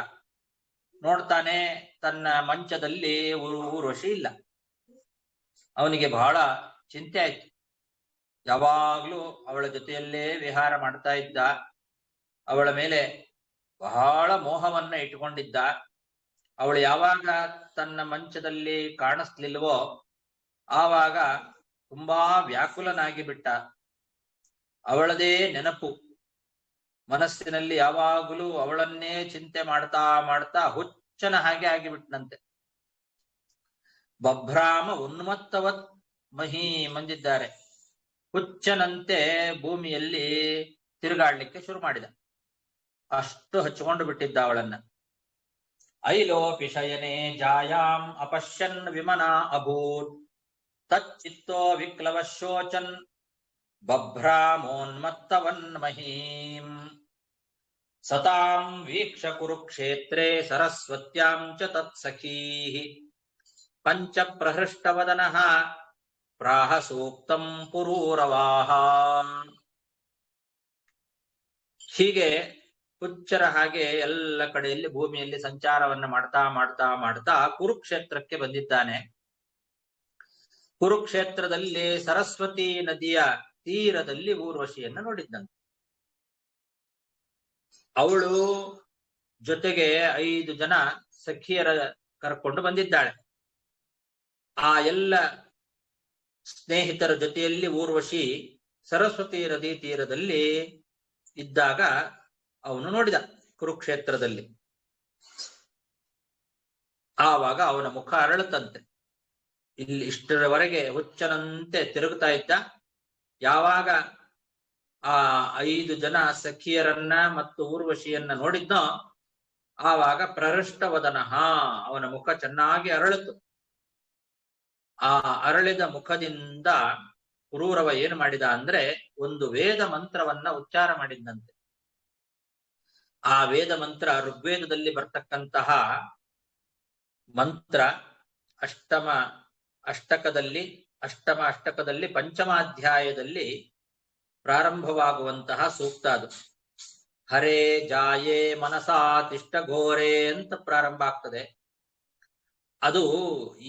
ನೋಡ್ತಾನೆ, ತನ್ನ ಮಂಚದಲ್ಲಿ ಊರ್ವಶಿ ಇಲ್ಲ. ಅವನಿಗೆ ಬಹಳ ಚಿಂತೆ ಆಯ್ತು. ಯಾವಾಗ್ಲೂ ಅವಳ ಜೊತೆಯಲ್ಲೇ ವಿಹಾರ ಮಾಡ್ತಾ ಇದ್ದ, ಅವಳ ಮೇಲೆ ಬಹಳ ಮೋಹವನ್ನ ಇಟ್ಟುಕೊಂಡಿದ್ದ. ಅವಳು ಯಾವಾಗ ತನ್ನ ಮಂಚದಲ್ಲಿ ಕಾಣಿಸ್ಲಿಲ್ವೋ ಆವಾಗ ತುಂಬಾ ವ್ಯಾಕುಲನಾಗಿ ಬಿಟ್ಟ. ಅವಳದೇ ನೆನಪು ಮನಸ್ಸಿನಲ್ಲಿ ಯಾವಾಗಲೂ ಅವಳನ್ನೇ ಚಿಂತೆ ಮಾಡ್ತಾ ಮಾಡ್ತಾ ಹುಚ್ಚನ ಹಾಗೆ ಆಗಿಬಿಟ್ನಂತೆ. ಬಭ್ರಾಮ ಉನ್ಮತ್ತವತ್ ಮಹಿ ಮಂದಿದ್ದಾರೆ. ಹುಚ್ಚನಂತೆ ಭೂಮಿಯಲ್ಲಿ ತಿರುಗಾಡ್ಲಿಕ್ಕೆ ಶುರು ಮಾಡಿದ. ಅಷ್ಟು ಹಚ್ಚಿಕೊಂಡು ಬಿಟ್ಟಿದ್ದ ಅವಳನ್ನ. ಐಲೋಪಿ ಶಯನೆ ಜಾಯಾಂ ಅಪಶ್ಯನ್ ವಿಮನಾ ಅಭೂತ್ ತಚ್ಚಿತ್ತೋ ವಿಕ್ಲವಶೋಚನ್ ಬಭ್ರಾಮೋನ್ಮತ್ತವನ್ ಮಹೀಂ ಸತಾಂ ವೀಕ್ಷ ಕುರುಕ್ಷೇತ್ರೇ ಸರಸ್ವತ್ಯಾಂ ಚ ತತ್ಸಖೀಃ ಪಂಚ ಪ್ರಹೃಷ್ಟವದನಃ ಪ್ರಾಹ ಸೂಕ್ತಂ ಪುರೂರವಾಹ. ಹೀಗೆ ಹುಚ್ಚರ ಹಾಗೆ ಎಲ್ಲ ಕಡೆಯಲ್ಲಿ ಭೂಮಿಯಲ್ಲಿ ಸಂಚಾರವನ್ನ ಮಾಡ್ತಾ ಮಾಡ್ತಾ ಮಾಡ್ತಾ ಕುರುಕ್ಷೇತ್ರಕ್ಕೆ ಬಂದಿದ್ದಾನೆ. ಕುರುಕ್ಷೇತ್ರದಲ್ಲಿ ಸರಸ್ವತಿ ನದಿಯ ತೀರದಲ್ಲಿ ಊರ್ವಶಿಯನ್ನ ನೋಡಿದ್ದಂತೆ. ಅವಳು ಜೊತೆಗೆ 5 ಜನ ಸಖಿಯರ ಕರ್ಕೊಂಡು ಬಂದಿದ್ದಾಳೆ. ಆ ಎಲ್ಲ ಸ್ನೇಹಿತರ ಜೊತೆಯಲ್ಲಿ ಊರ್ವಶಿ ಸರಸ್ವತಿ ನದಿ ತೀರದಲ್ಲಿ ಇದ್ದಾಗ ಅವನು ನೋಡಿದ ಕುರುಕ್ಷೇತ್ರದಲ್ಲಿ. ಆವಾಗ ಅವನ ಮುಖ ಅರಳುತ್ತಂತೆ. ಇಲ್ಲಿ ಇಷ್ಟರವರೆಗೆ ಹುಚ್ಚನಂತೆ ತಿರುಗ್ತಾ ಇದ್ದ. ಯಾವಾಗ ಆ 5 ಜನ ಸಖಿಯರನ್ನ ಮತ್ತು ಊರ್ವಶಿಯನ್ನ ನೋಡಿದ್ನೋ ಆವಾಗ ಪ್ರಹೃಷ್ಟವದನಃ, ಅವನ ಮುಖ ಚೆನ್ನಾಗಿ ಅರಳಿತು. ಆ ಅರಳಿದ ಮುಖದಿಂದ ಪುರೂರವ ಏನು ಮಾಡಿದ ಅಂದ್ರೆ ಒಂದು ವೇದ ಮಂತ್ರವನ್ನ ಉಚ್ಚಾರ ಮಾಡಿದ್ದಂತೆ. ಆ ವೇದ ಮಂತ್ರ ಋಗ್ವೇದದಲ್ಲಿ ಬರ್ತಕ್ಕಂತಹ ಮಂತ್ರ. ಅಷ್ಟಮ ಅಷ್ಟಕದಲ್ಲಿ ಪಂಚಮಾಧ್ಯಾಯದಲ್ಲಿ ಪ್ರಾರಂಭವಾಗುವಂತಹ ಸೂಕ್ತ ಅದು. ಹರೇ ಜಾಯೇ ಮನಸಾ ತಿಷ್ಟ ಘೋರೆ ಅಂತ ಪ್ರಾರಂಭ ಆಗ್ತದೆ. ಅದು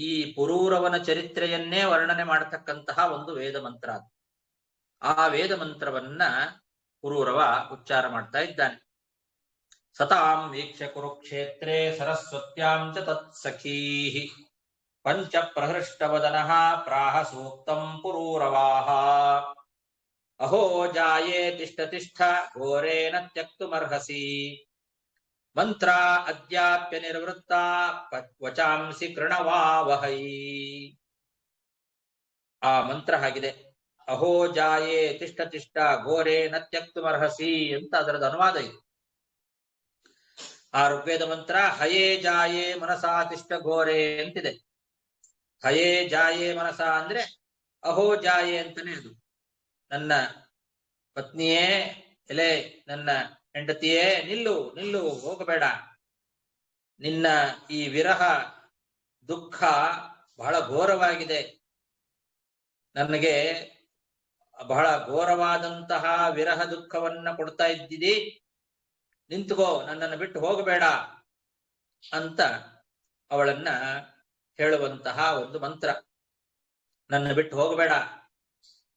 ಈ ಪುರೂರವನ ಚರಿತ್ರೆಯನ್ನೇ ವರ್ಣನೆ ಮಾಡತಕ್ಕಂತಹ ಒಂದು ವೇದ ಮಂತ್ರ ಅದು. ಆ ವೇದ ಮಂತ್ರವನ್ನ ಪುರೂರವ ಉಚ್ಚಾರ ಮಾಡ್ತಾ ಇದ್ದಾನೆ. ಸತಾಂ ವೀಕ್ಷ ಕುರುಕ್ಷೇತ್ರೇ ಸರಸ್ವತ್ಯಾಂ ಚ ತತ್ಸಖೀಃ ಪಂಚ ಪ್ರಹೃಷ್ಟವದನಃ ಪ್ರಾಹ ಸೂಕ್ತಂ ಪುರೂರವಾಹ ಅಹೋ ಜಾಯೇ ತಿಷ್ಠ ತಿಷ್ಠ ಘೋರೇಣ ತ್ಯಕ್ತುಮರ್ಹಸಿ ಮಂತ್ರ ಅದ್ಯಾಪ್ಯ ನಿರ್ವೃತ್ತ ವಚಾಂಸಿ ಕೃಣವಾವಹೈ. ಆ ಮಂತ್ರ ಹಾಗಿದೆ. ಅಹೋ ಜಾಯೇ ತಿಷ್ಠ ತಿಷ್ಠ ಘೋರೇಣ ತ್ಯಕ್ತುಮರ್ಹಸಿ ಅಂತ ಅದರದ ಅನುವಾದ ಇದೆ. ಆ ಋಗ್ವೇದ ಮಂತ್ರ ಹಯೇ ಜಾಯೇ ಮನಸಾ ತಿಷ್ಠ ಘೋರೆ ಅಂತಿದೆ. ಹಯೇ ಜಾಯೇ ಮನಸ ಅಂದ್ರೆ ಅಹೋ ಜಾಯೇ ಅಂತಾನೆ ಅದು. ನನ್ನ ಪತ್ನಿಯೇ, ಎಲೆ ನನ್ನ ಹೆಂಡತಿಯೇ, ನಿಲ್ಲು ನಿಲ್ಲು, ಹೋಗಬೇಡ. ನಿನ್ನ ಈ ವಿರಹ ದುಃಖ ಬಹಳ ಘೋರವಾಗಿದೆ. ನನಗೆ ಬಹಳ ಘೋರವಾದಂತಹ ವಿರಹ ದುಃಖವನ್ನ ಕೊಡ್ತಾ ಇದ್ದಿದಿ. ನಿಂತುಕೋ, ನನ್ನನ್ನು ಬಿಟ್ಟು ಹೋಗಬೇಡ ಅಂತ ಅವಳನ್ನ ಹೇಳುವಂತಹ ಒಂದು ಮಂತ್ರ. ನನ್ನ ಬಿಟ್ಟು ಹೋಗಬೇಡ.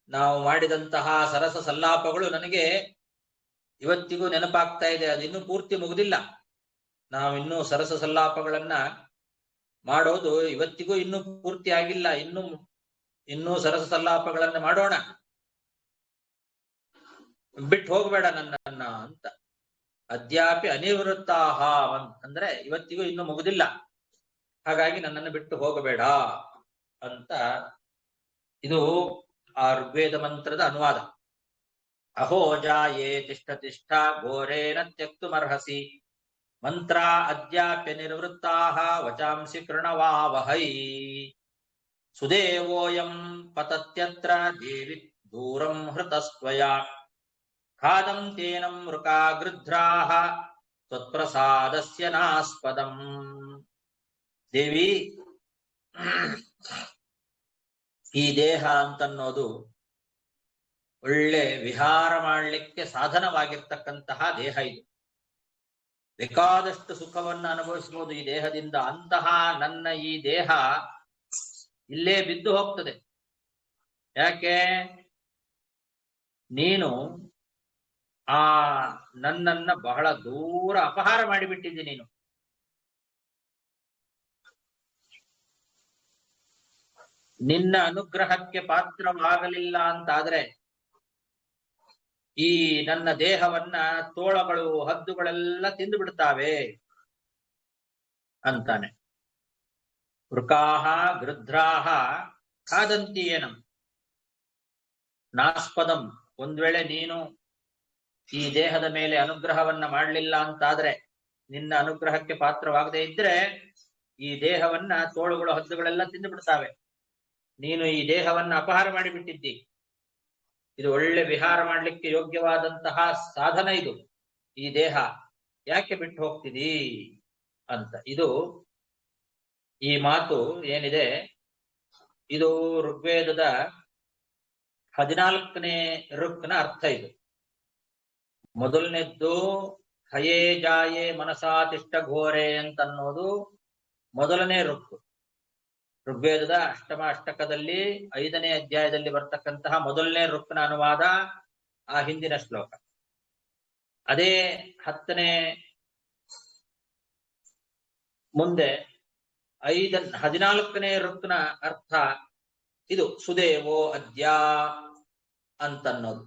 ನಾವು ಮಾಡಿದಂತಹ ಸರಸ ಸಲ್ಲಾಪಗಳು ನನಗೆ ಇವತ್ತಿಗೂ ನೆನಪಾಗ್ತಾ ಇದೆ. ಅದಿನ್ನೂ ಪೂರ್ತಿ ಮುಗುದಿಲ್ಲ. ನಾವಿನ್ನೂ ಸರಸ ಸಲ್ಲಾಪಗಳನ್ನ ಮಾಡೋದು ಇವತ್ತಿಗೂ ಇನ್ನೂ ಪೂರ್ತಿ ಆಗಿಲ್ಲ. ಇನ್ನೂ ಸರಸ ಸಲ್ಲಾಪಗಳನ್ನ ಮಾಡೋಣ. ಬಿಟ್ಟು ಹೋಗಬೇಡ ನನ್ನನ್ನ ಅಂತ ಅದ್ಯಾಪಿ ಅನಿವೃತ್ತಾಹ ಅಂದ್ರೆ ಇವತ್ತಿಗೂ ಇನ್ನು ಮುಗುದಿಲ್ಲ, ಹಾಗಾಗಿ ನನ್ನನ್ನು ಬಿಟ್ಟು ಹೋಗಬೇಡ ಅಂತ. ಇದು ಆ ಋಗ್ವೇದ ಮಂತ್ರದ ಅನುವಾದ. ಅಹೋ ಜಾಯೇ ತಿಷ್ಠ ತಿಷ್ಠ ಘೋರೇನ ತ್ಯಕ್ತುಮರ್ಹಸಿ ಮಂತ್ರ ಅದ್ಯಾಪ್ಯ ನಿರ್ವೃತ್ತಾಹ ವಚಾಂಸಿ ಕೃಣವಾವಹೈ ಸುದೇವೋಯಂ ಪತತ್ಯತ್ರ ದೇವಿ ದೂರಂ ಹೃತಸ್ತ್ವಯಾ ಖಾದಂ ತೇನಂ ಮೃಕಾ ಗೃಧ್ರಾಹ ತ್ವತ್ಪ್ರಸಾದಸ್ಯ ನಾಸ್ಪದಂ. ದೇವಿ, ಈ ದೇಹ ಅಂತನ್ನೋದು ಒಳ್ಳೆ ವಿಹಾರ ಮಾಡಲಿಕ್ಕೆ ಸಾಧನವಾಗಿರ್ತಕ್ಕಂತಹ ದೇಹ. ಇದು ಬೇಕಾದಷ್ಟು ಸುಖವನ್ನು ಅನುಭವಿಸಬಹುದು ಈ ದೇಹದಿಂದ. ಅಂತಹ ನನ್ನ ಈ ದೇಹ ಇಲ್ಲೇ ಬಿದ್ದು ಹೋಗ್ತದೆ. ಯಾಕೆ? ನೀನು ಆ ನನ್ನನ್ನ ಬಹಳ ದೂರ ಅಪಹಾರ ಮಾಡಿಬಿಟ್ಟಿದ್ದಿ. ನೀನು ನಿನ್ನ ಅನುಗ್ರಹಕ್ಕೆ ಪಾತ್ರವಾಗಲಿಲ್ಲ ಅಂತಾದ್ರೆ ಈ ನನ್ನ ದೇಹವನ್ನ ತೋಳಗಳು, ಹದ್ದುಗಳೆಲ್ಲ ತಿಂದು ಬಿಡ್ತಾವೆ ಅಂತಾನೆ. ವೃಕಾಹ ಗೃಧ್ರಾಹ ಖಾದಂತಿ ಏನಂ ನಾಸ್ಪದಂ. ಒಂದ್ ವೇಳೆ ನೀನು ಈ ದೇಹದ ಮೇಲೆ ಅನುಗ್ರಹವನ್ನ ಮಾಡಲಿಲ್ಲ ಅಂತಾದ್ರೆ, ನಿನ್ನ ಅನುಗ್ರಹಕ್ಕೆ ಪಾತ್ರವಾಗದೇ ಇದ್ರೆ ಈ ದೇಹವನ್ನ ತೋಳುಗಳು, ಹದ್ದುಗಳೆಲ್ಲ ತಿಂದು ಬಿಡ್ತಾವೆ. ನೀನು ಈ ದೇಹವನ್ನ ಅಪಹಾರ ಮಾಡಿಬಿಟ್ಟಿದ್ದಿ. ಇದು ಒಳ್ಳೆ ವಿಹಾರ ಮಾಡ್ಲಿಕ್ಕೆ ಯೋಗ್ಯವಾದಂತಹ ಸಾಧನ ಇದು. ಈ ದೇಹ ಯಾಕೆ ಬಿಟ್ಟು ಹೋಗ್ತಿದಿ ಅಂತ. ಇದು ಈ ಮಾತು ಏನಿದೆ, ಇದು ಋಗ್ವೇದದ 14ನೇ ಋಕ್ನ ಅರ್ಥ. ಇದು ಮೊದಲನೇದ್ದು ಹಯೇ ಜಾಯೇ ಮನಸಾತಿಷ್ಠ ಘೋರೆ ಅಂತನ್ನೋದು ಮೊದಲನೇ ಋಕ್. ಋಗ್ವೇದದ ಅಷ್ಟಮ ಅಷ್ಟಕದಲ್ಲಿ 5ನೇ ಅಧ್ಯಾಯದಲ್ಲಿ ಬರ್ತಕ್ಕಂತಹ ಮೊದಲನೇ ಋಕ್ನ ಅನುವಾದ ಆ ಹಿಂದಿನ ಶ್ಲೋಕ. ಅದೇ 10ನೇ ಮುಂದೆ 14ನೇ ಋಕ್ನ ಅರ್ಥ ಇದು ಸುದೇವೋ ಅದ್ಯ ಅಂತನ್ನೋದು.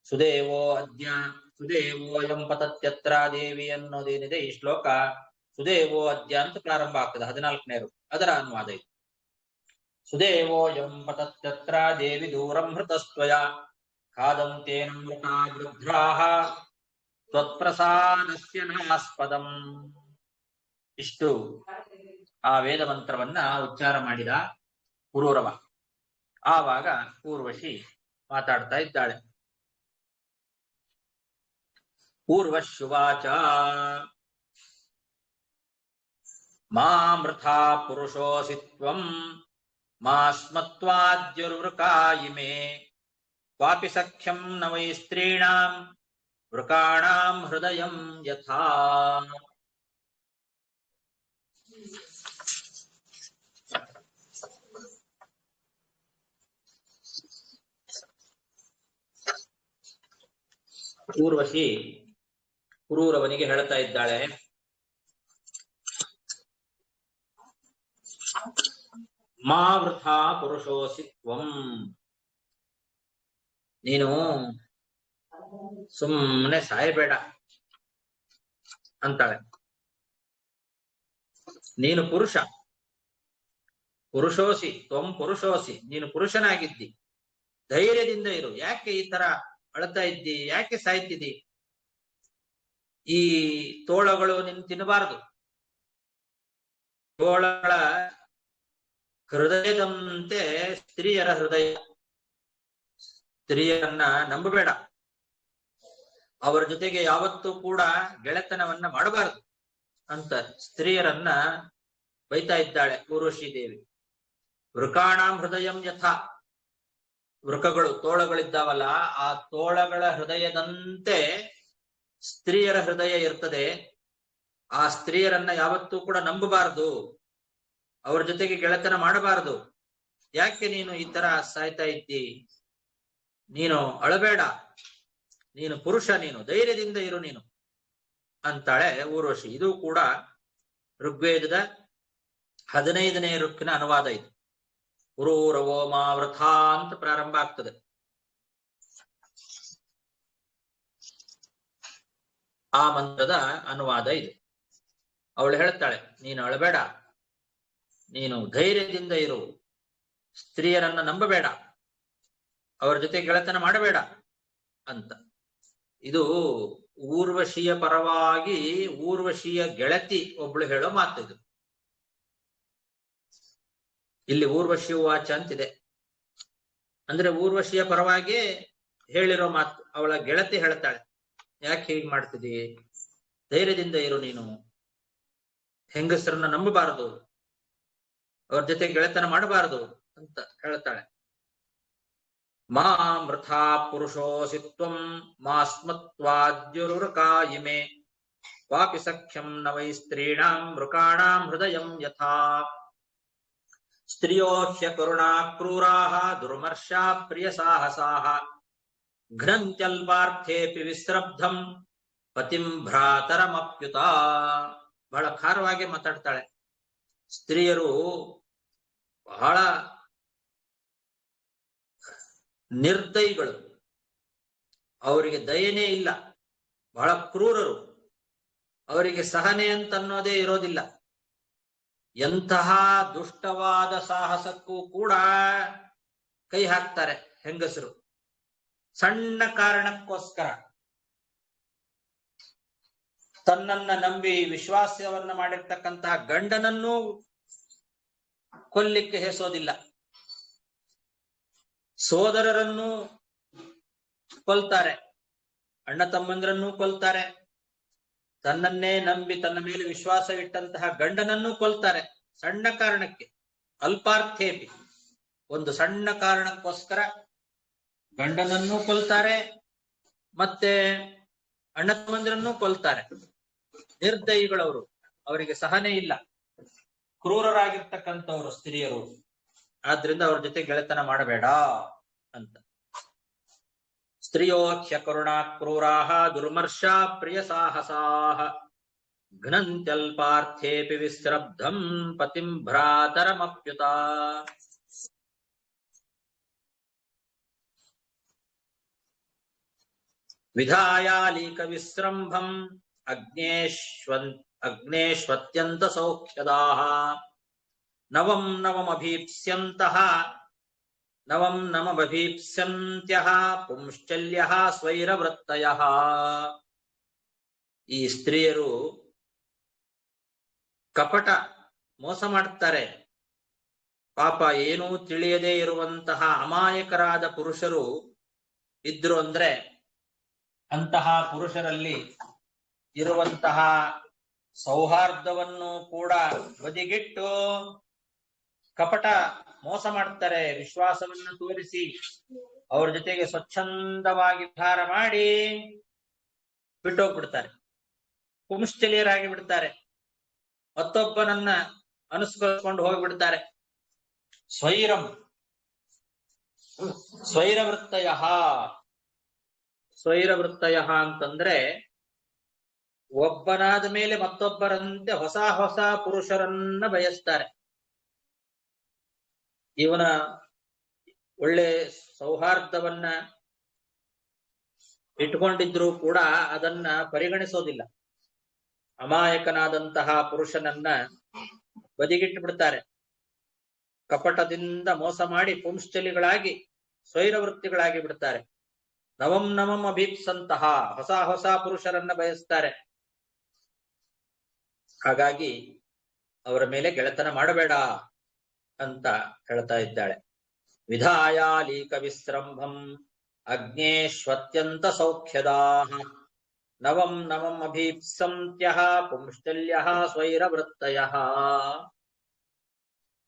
ಸುದೇವೋ ಅದ್ಯ ಸುದೇವೋ ಎಂ ಪತತ್ಯತ್ರ ದೇವಿ ಅನ್ನೋದೇನಿದೆ ಈ ಶ್ಲೋಕ, ಸುದೇವೋ ಅದ್ಯ ಅಂತ ಪ್ರಾರಂಭ ಆಗ್ತದೆ 14ನೇ ಋಕ್. ಅದರ ಅನುವಾದ ಇದು. ಸುದೇವೋ ಎಂ ಪತತ್ಯತ್ರ ದೇವಿ ದೂರಂ ಹೃತಸ್ತ್ವಯ ಖಾದಂ ತೇನಂ ಮೃತಾ ಗೃಧ್ರಾಹ ತ್ವತ್ಪ್ರಸಾದಸ್ಯ ನಾಸ್ಪದಂ. ಇಷ್ಟು ಆ ವೇದ ಮಂತ್ರವನ್ನ ಉಚ್ಚಾರ ಮಾಡಿದ ಪುರೂರವ. ಆವಾಗ ಊರ್ವಶಿ ಮಾತಾಡ್ತಾ ಇದ್ದಾಳೆ. ಊರ್ವಶುವಾಚ ಮಾಮೃಥಾ ಪುರುಷೋಸಿ ತ್ವಂ ಮಾಸ್ಮತ್ವಾದ್ಯುರ್ವೃಕಾಯಿಮೇ ಕ್ವಾಪಿ ಸಖ್ಯಂ ನ ವೈ ಸ್ತ್ರೀಣಾಂ ವೃಕಾಣಾಂ ಹೃದಯಂ ಯಥಾ. ಊರ್ವಶಿ ಪುರೂರವನಿಗೆ ಹೇಳ್ತಾ ಇದ್ದಾಳೆ, ಮಾ ವೃಥಾ ಪುರುಷೋಸಿ ತ್ವಂ, ನೀನು ಸುಮ್ಮನೆ ಸಾಯಬೇಡ ಅಂತಾಳೆ. ನೀನು ಪುರುಷ, ಪುರುಷೋಸಿ ತ್ವಂ ಪುರುಷೋಸಿ, ನೀನು ಪುರುಷನಾಗಿದ್ದಿ, ಧೈರ್ಯದಿಂದ ಇರು. ಯಾಕೆ ಈ ತರ ಅಳ್ತಾ ಇದ್ದಿ? ಯಾಕೆ ಸಾಯ್ತಿದ್ದಿ? ಈ ತೋಳಗಳು ನಿನ್ ತಿನ್ನಬಾರದು. ತೋಳಗಳ ಹೃದಯದಂತೆ ಸ್ತ್ರೀಯರ ಹೃದಯ. ಸ್ತ್ರೀಯರನ್ನ ನಂಬಬೇಡ, ಅವರ ಜೊತೆಗೆ ಯಾವತ್ತೂ ಕೂಡ ಗೆಳೆತನವನ್ನ ಮಾಡಬಾರದು ಅಂತ ಸ್ತ್ರೀಯರನ್ನ ಬೈತಾ ಇದ್ದಾಳೆ ಊರ್ವಶಿ ದೇವಿ. ವೃಕಾಣಾಂ ಹೃದಯಂ ಯಥಾ, ವೃಕಗಳು ತೋಳಗಳಿದ್ದಾವಲ್ಲ, ಆ ತೋಳಗಳ ಹೃದಯದಂತೆ ಸ್ತ್ರೀಯರ ಹೃದಯ ಇರ್ತದೆ. ಆ ಸ್ತ್ರೀಯರನ್ನ ಯಾವತ್ತೂ ಕೂಡ ನಂಬಬಾರದು, ಅವ್ರ ಜೊತೆಗೆ ಗೆಳೆತನ ಮಾಡಬಾರದು. ಯಾಕೆ ನೀನು ಈ ತರ ಸಾಯ್ತಾ ಇದ್ದಿ? ನೀನು ಅಳಬೇಡ, ನೀನು ಪುರುಷ, ನೀನು ಧೈರ್ಯದಿಂದ ಇರು ನೀನು ಅಂತಾಳೆ ಊರ್ವಶಿ. ಇದು ಕೂಡ ಋಗ್ವೇದದ 15ನೇ ಋಕ್ಕಿನ ಅನುವಾದ. ಇದು ಪುರೂರವೋ ಮಾ ವೃಥಾ ಅಂತ ಪ್ರಾರಂಭ ಆಗ್ತದೆ. ಆ ಮಂತ್ರದ ಅನುವಾದ ಇದೆ. ಅವಳು ಹೇಳ್ತಾಳೆ, ನೀನು ಅಳಬೇಡ, ನೀನು ಧೈರ್ಯದಿಂದ ಇರು, ಸ್ತ್ರೀಯರನ್ನ ನಂಬಬೇಡ, ಅವರ ಜೊತೆ ಗೆಳೆತನ ಮಾಡಬೇಡ ಅಂತ. ಇದು ಊರ್ವಶಿಯ ಪರವಾಗಿ ಊರ್ವಶಿಯ ಗೆಳತಿ ಒಬ್ಳು ಹೇಳೋ ಮಾತಿದು. ಇಲ್ಲಿ ಊರ್ವಶಿ ವಾಚ ಅಂತಿದೆ. ಅಂದ್ರೆ ಊರ್ವಶಿಯ ಪರವಾಗಿ ಹೇಳಿರೋ ಮಾತು. ಅವಳ ಗೆಳತಿ ಹೇಳ್ತಾಳೆ, ಯಾಕೆ ಹೀಗೆ ಮಾಡ್ತಿದಿ, ಧೈರ್ಯದಿಂದ ಇರು, ನೀನು ಹೆಂಗಸರನ್ನ ನಂಬಬಾರದು, ಅವ್ರ ಜೊತೆ ಗೆಳೆತನ ಮಾಡಬಾರದು ಅಂತ ಹೇಳ್ತಾಳೆ. ಮಾ ಮೃಥಾ ಪುರುಷೋಸಿತ್ವಂ ಮಾಸ್ಮತ್ವಾದ್ಯುರುಕಾಯಿಮೆ ವಾಪಿ ಸಖ್ಯಂ ನ ವೈ ಸ್ತ್ರೀಣಾಂ ಮೃಕಾಣಾಂ ಹೃದಯಂ ಯಥಾ ಸ್ತ್ರಿಯೋಹ್ಯ ಕರುಣಾ ಕ್ರೂರಾಃ ದುರ್ಮರ್ಷಾ ಪ್ರಿಯ ಸಾಹಸಾಃ ಘ್ನಂತ್ಯಲ್ಪಾರ್ಥೇಪಿ ವಿಸ್ರಬ್ಧಂ ಪತಿಂ ಭ್ರಾತರಮಪ್ಯುತ. ಬಹಳ ಖಾರವಾಗಿ ಮಾತಾಡ್ತಾಳೆ. ಸ್ತ್ರೀಯರು ಬಹಳ ನಿರ್ದಯಿಗಳು, ಅವರಿಗೆ ದಯನೇ ಇಲ್ಲ, ಬಹಳ ಕ್ರೂರರು, ಅವರಿಗೆ ಸಹನೆ ಅಂತನ್ನೋದೇ ಇರೋದಿಲ್ಲ. ಎಂತಹ ದುಷ್ಟವಾದ ಸಾಹಸಕ್ಕೂ ಕೂಡ ಕೈ ಹಾಕ್ತಾರೆ ಹೆಂಗಸರು. ಸಣ್ಣ ಕಾರಣಕ್ಕೋಸ್ಕರ ತನ್ನನ್ನ ನಂಬಿ ವಿಶ್ವಾಸವನ್ನ ಮಾಡಿರ್ತಕ್ಕಂತಹ ಗಂಡನನ್ನೂ ಕೊಲ್ಲಿಕ್ಕೆ ಹೆಸೋದಿಲ್ಲ, ಸೋದರರನ್ನು ಕೊಲ್ತಾರೆ, ಅಣ್ಣ ತಮ್ಮಂದ್ರನ್ನೂ ಕೊಲ್ತಾರೆ, ತನ್ನನ್ನೇ ನಂಬಿ ತನ್ನ ಮೇಲೆ ವಿಶ್ವಾಸ ಇಟ್ಟಂತಹ ಗಂಡನನ್ನೂ ಕೊಲ್ತಾರೆ. ಸಣ್ಣ ಕಾರಣಕ್ಕೆ, ಅಲ್ಪಾರ್ಥೇಪಿ, ಒಂದು ಸಣ್ಣ ಕಾರಣಕ್ಕೋಸ್ಕರ ಗಂಡನನ್ನೂ ಕೊಲ್ತಾರೆ, ಮತ್ತೆ ಅಣ್ಣ ತಮ್ಮಂದ್ರನ್ನೂ ಕೊಲ್ತಾರೆ. ನಿರ್ದಯಿಗಳವರು, ಅವರಿಗೆ ಸಹನೆ ಇಲ್ಲ, ಕ್ರೂರರಾಗಿರ್ತಕ್ಕಂಥವ್ರು ಸ್ತ್ರೀಯರು. ಆದ್ರಿಂದ ಅವ್ರ ಜೊತೆ ಗೆಳೆತನ ಮಾಡಬೇಡ ಅಂತ. ಸ್ತ್ರೀಯೋಖ್ಯ ಕರುಣಾ ಕ್ರೂರಾಃ ದುರ್ಮರ್ಷಾ ಪ್ರಿಯ ಸಾಹಸಾಃ ಘ್ನಂತ್ಯಲ್ಪಾರ್ಥೇಪಿ ವಿಸ್ರಬ್ಧಂ ಪತಿಂ ಭ್ರಾತರಮಪ್ಯುತ. ವಿಧಾಯಾಲೀಕ ವಿಸ್ರಂಭಂ ಅಗ್ನೇಶ್ವತ್ಯಂತ ಸೌಖ್ಯದಾಃ ನವಂ ನವಮಭೀಪ್ಸ್ಯಂತ್ಯಃ ಪುಂಶ್ಚಲ್ಯಃ ಸ್ವೈರವೃತ್ತಯಃ. ಈ ಸ್ತ್ರೀಯರು ಕಪಟ ಮೋಸ ಮಾಡ್ತಾರೆ. ಪಾಪ ಏನೂ ತಿಳಿಯದೇ ಇರುವಂತಹ ಅಮಾಯಕರಾದ ಪುರುಷರು ಇದ್ರು ಅಂದ್ರೆ ಅಂತಹ ಪುರುಷರಲ್ಲಿ ಇರುವಂತಹ ಸೌಹಾರ್ದವನ್ನು ಕೂಡ ಬದಿಗಿಟ್ಟು ಕಪಟ ಮೋಸ ಮಾಡ್ತಾರೆ. ವಿಶ್ವಾಸವನ್ನು ತೋರಿಸಿ ಅವ್ರ ಜೊತೆಗೆ ಸ್ವಚ್ಛಂದವಾಗಿ ವಿಹಾರ ಮಾಡಿ ಬಿಟ್ಟೋಗ್ಬಿಡ್ತಾರೆ. ಪುಂಶ್ಚಲಿಯರಾಗಿ ಬಿಡ್ತಾರೆ, ಮತ್ತೊಬ್ಬನನ್ನ ಅನುಸ್ಕರಿಸಿಕೊಂಡು ಹೋಗ್ಬಿಡ್ತಾರೆ. ಸ್ವೈರವೃತ್ತಯ ಅಂತಂದ್ರೆ ಒಬ್ಬನಾದ ಮೇಲೆ ಮತ್ತೊಬ್ಬರಂತೆ ಹೊಸ ಹೊಸ ಪುರುಷರನ್ನ ಬಯಸ್ತಾರೆ. ಇವನ ಒಳ್ಳೆ ಸೌಹಾರ್ದವನ್ನ ಇಟ್ಕೊಂಡಿದ್ರು ಕೂಡ ಅದನ್ನ ಪರಿಗಣಿಸೋದಿಲ್ಲ. ಅಮಾಯಕನಾದಂತಹ ಪುರುಷನನ್ನ ಬದಿಗಿಟ್ಟು ಬಿಡ್ತಾರೆ. ಕಪಟದಿಂದ ಮೋಸ ಮಾಡಿ ಪುಂಶ್ಚಲಿಗಳಾಗಿ ಸ್ವೈರವೃತ್ತಿಗಳಾಗಿ ಬಿಡ್ತಾರೆ. ನವಂ ನವಂ ಅಭೀಪ್ಸಂತಹ, ಹೊಸ ಹೊಸ ಪುರುಷರನ್ನ ಬಯಸ್ತಾರೆ. ಹಾಗಾಗಿ ಅವರ ಮೇಲೆ ಗೆಳೆತನ ಮಾಡಬೇಡ ಅಂತ ಹೇಳ್ತಾ ಇದ್ದಾಳೆ. ವಿಧಾಯಾಲೀಕ ವಿಸ್ರಂಭಂ ಅಗ್ನೇಶ್ವತ್ಯಂತ ಸೌಖ್ಯದಾಃ ನವಂ ನವಂ ಅಭೀಪ್ಸಂತ್ಯಃ ಪುಂಶ್ಚಲ್ಯಃ ಸ್ವೈರವೃತ್ತಯಃ